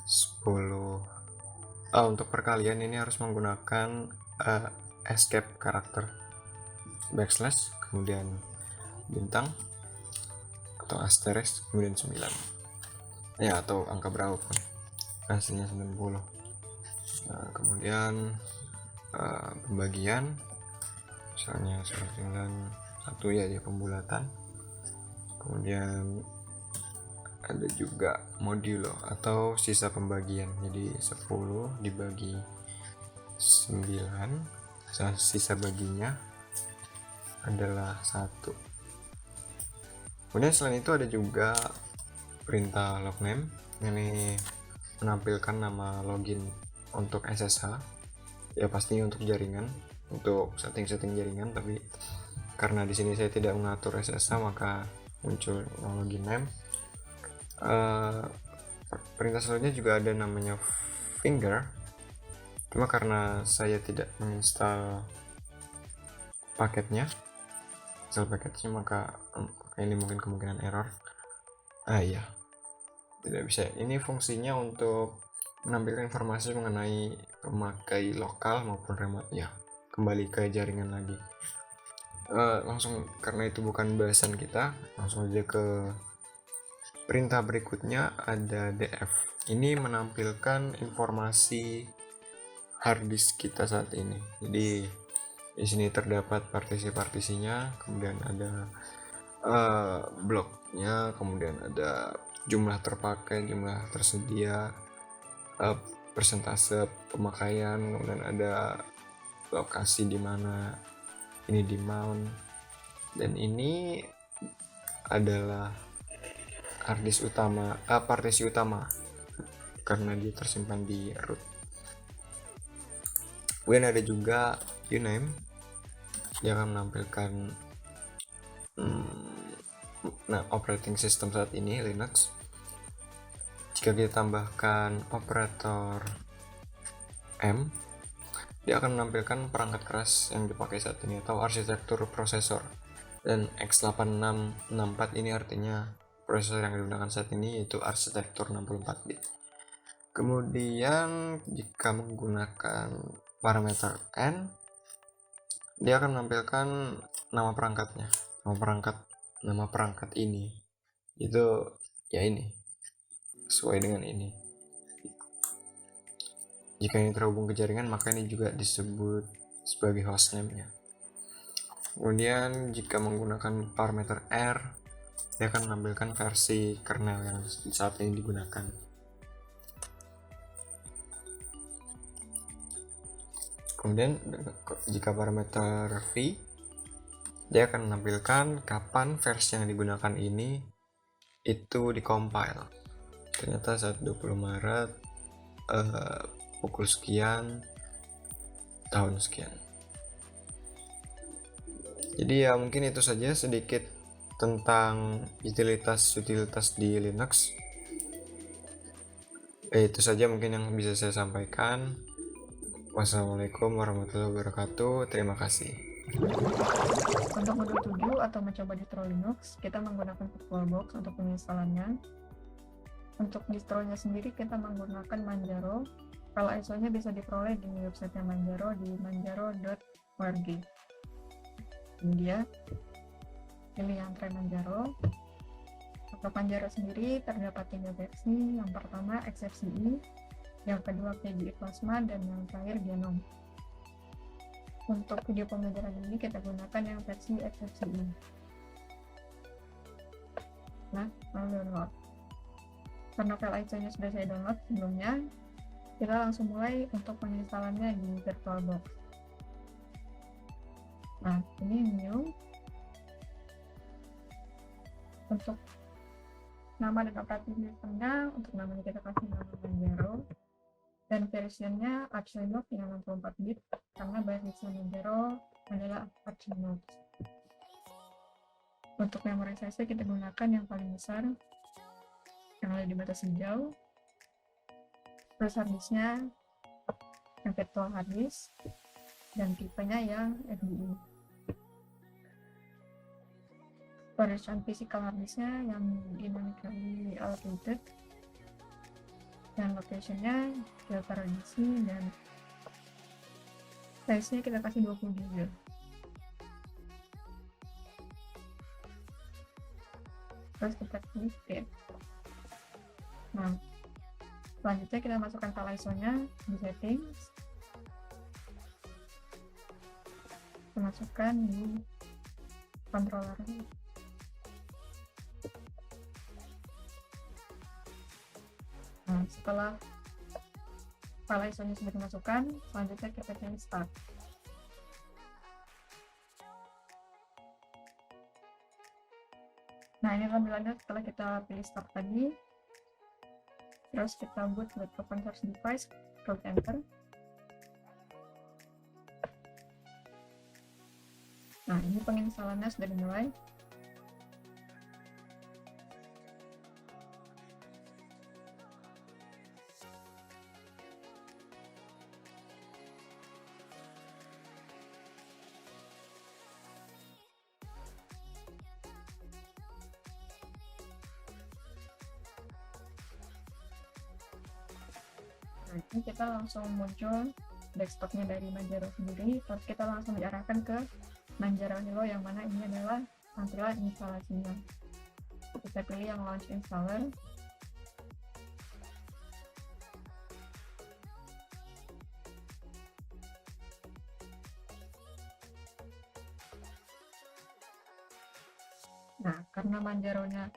10. Untuk perkalian ini harus menggunakan escape karakter, backslash, kemudian bintang atau asterisk, kemudian 9 ya, atau angka berapapun, hasilnya 90. Kemudian pembagian misalnya 9,1 ya, dia pembulatan. Kemudian ada juga modulo atau sisa pembagian, jadi 10 dibagi 9, sisa baginya adalah 1. Kemudian selain itu ada juga perintah logname. Ini menampilkan nama login untuk SSH, ya pastinya untuk jaringan, untuk setting jaringan, tapi karena di sini saya tidak mengatur SSH maka muncul login name. Perintah selanjutnya juga ada namanya finger, cuma karena saya tidak menginstal paketnya maka ini mungkin kemungkinan error. Iya, tidak bisa. Ini fungsinya untuk menampilkan informasi mengenai pemakai lokal maupun remote, ya kembali ke jaringan lagi. Langsung, karena itu bukan bahasan kita, langsung aja ke perintah berikutnya. Ada df. Ini menampilkan informasi harddisk kita saat ini. Jadi di sini terdapat partisi-partisinya, kemudian ada bloknya, kemudian ada jumlah terpakai, jumlah tersedia, persentase pemakaian, kemudian ada lokasi di mana ini di mount, dan ini adalah harddisk utama, partisi utama karena dia tersimpan di root. Kemudian ada juga uname, dia akan menampilkan operating system saat ini Linux. Jika kita tambahkan operator M, dia akan menampilkan perangkat keras yang dipakai saat ini atau arsitektur prosesor. Dan x8664 ini artinya prosesor yang digunakan saat ini, yaitu arsitektur 64 bit. Kemudian jika menggunakan parameter n, dia akan menampilkan nama perangkatnya. Nama perangkat ini itu ya ini, sesuai dengan ini. Jika ini terhubung ke jaringan, maka ini juga disebut sebagai hostname-nya. Kemudian jika menggunakan parameter r, dia akan menampilkan versi kernel yang saat ini digunakan. Kemudian jika parameter v, dia akan menampilkan kapan versi yang digunakan ini itu dikompil. Ternyata saat 20 Maret pukul sekian tahun sekian. Jadi ya mungkin itu saja sedikit tentang utilitas di Linux. Itu saja mungkin yang bisa saya sampaikan. Wassalamualaikum warahmatullahi wabarakatuh. Terima kasih. Untuk mode 7 atau mencoba distro Linux, kita menggunakan VirtualBox untuk penginstalannya. Untuk distronya sendiri kita menggunakan Manjaro. File ISO-nya bisa diperoleh di website Manjaro di manjaro.org. Ini dia. Pilih yang try Manjaro. Untuk Manjaro sendiri terdapat 3 versi. Yang pertama XFCE, yang kedua PGI Plasma, dan yang terakhir Genome. Untuk video pembelajaran ini kita gunakan yang versi XFCE. Nah, lalu download. Karena file ISO-nya sudah saya download sebelumnya, kita langsung mulai untuk penginstalannya di VirtualBox. Nah, ini new. Untuk nama dan operating systemnya, untuk namanya kita kasih nama Manjaro. Dan versionnya Arch Linux yang 64 bit, karena basisnya Manjaro adalah Arch Linux. Untuk memori size kita gunakan yang paling besar, yang ada di batas hijau. Terus harddisknya yang virtual harddisk, dan tipenya yang FDI. Storage and physical harddisknya yang dynamically allocated, dan locationnya kita taruh di sini, dan size-nya kita kasih 20 GB. Terus kita klik create. Nah, selanjutnya kita masukkan file ISO-nya di settings, kita masukkan di controller. Nah, setelah file ISO-nya sudah dimasukkan, selanjutnya kita pilih start. Nah, ini tampilannya setelah kita pilih start tadi. Terus kita boot with open source device, klik enter. Nah, ini penginstalannya sudah dimulai. Nah, ini kita langsung muncul desktopnya dari Manjaro sendiri. Terus kita langsung diarahkan ke Manjaro Hello, yang mana ini adalah tampilan instalasinya. Kita pilih yang launch installer. Nah, karena Manjaro-nya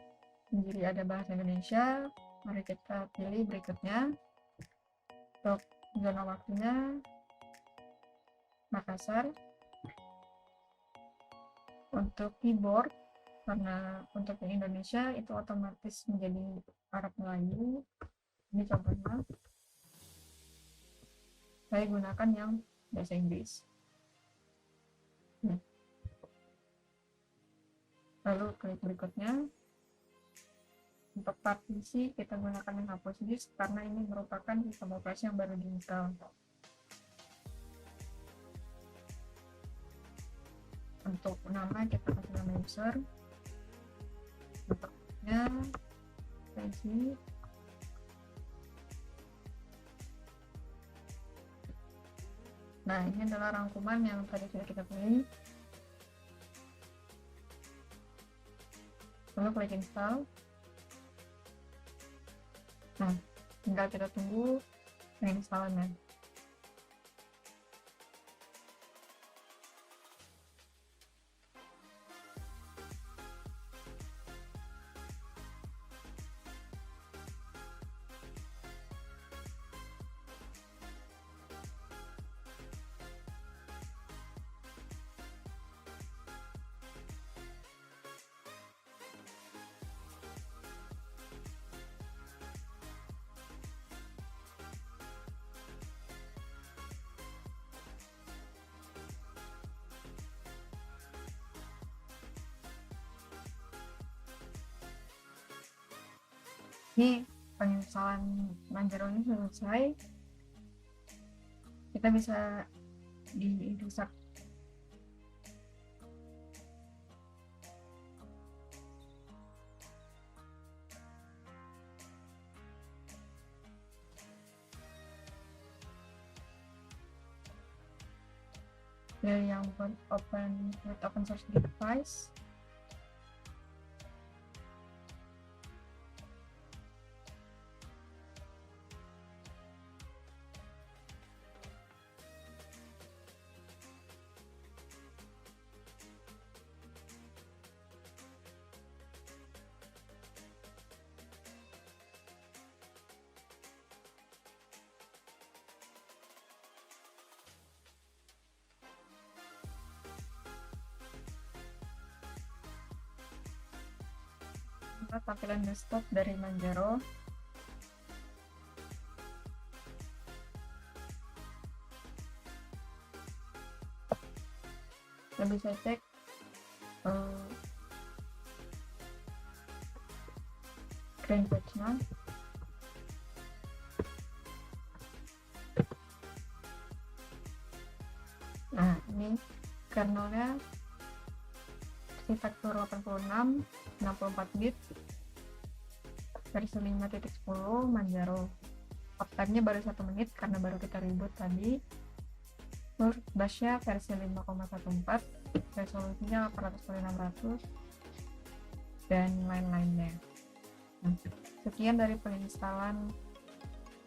sendiri ada bahasa Indonesia, mari kita pilih berikutnya. Untuk zona waktunya Makassar. Untuk keyboard, karena untuk yang Indonesia itu otomatis menjadi Arab Melayu. Ini contohnya. Saya gunakan yang bahasa Inggris. Nah. Lalu klik berikutnya. Untuk partisi kita gunakan yang hapus disk karena ini merupakan sistem operasi yang baru diinstal. Untuk nama kita kasih nama user. Untuknya versi. Nah, ini adalah rangkuman yang tadi sudah kita pilih. Lalu klik install. Nah, tinggal kita tunggu penginstalannya. Ini penginstalan Manjaro ini selesai. Kita bisa dirusak. Dari yang open source device, tampilan desktop dari Manjaro. Kita bisa cek screen page-nya. Nah, ini kernelnya arsitektur 86 64 bit versi 5.10 Manjaro. Uptime-nya baru 1 menit karena baru kita reboot tadi. Terus busnya versi 5,14, resolusinya 800x600 dan lain-lainnya. Nah, sekian dari penginstalan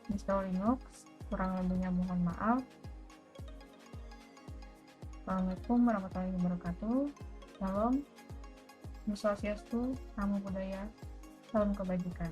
install Linux, kurang lebihnya mohon maaf. Assalamualaikum warahmatullahi wabarakatuh. Shalom, Om Swastiastu, Namo Buddhaya, salam kebajikan.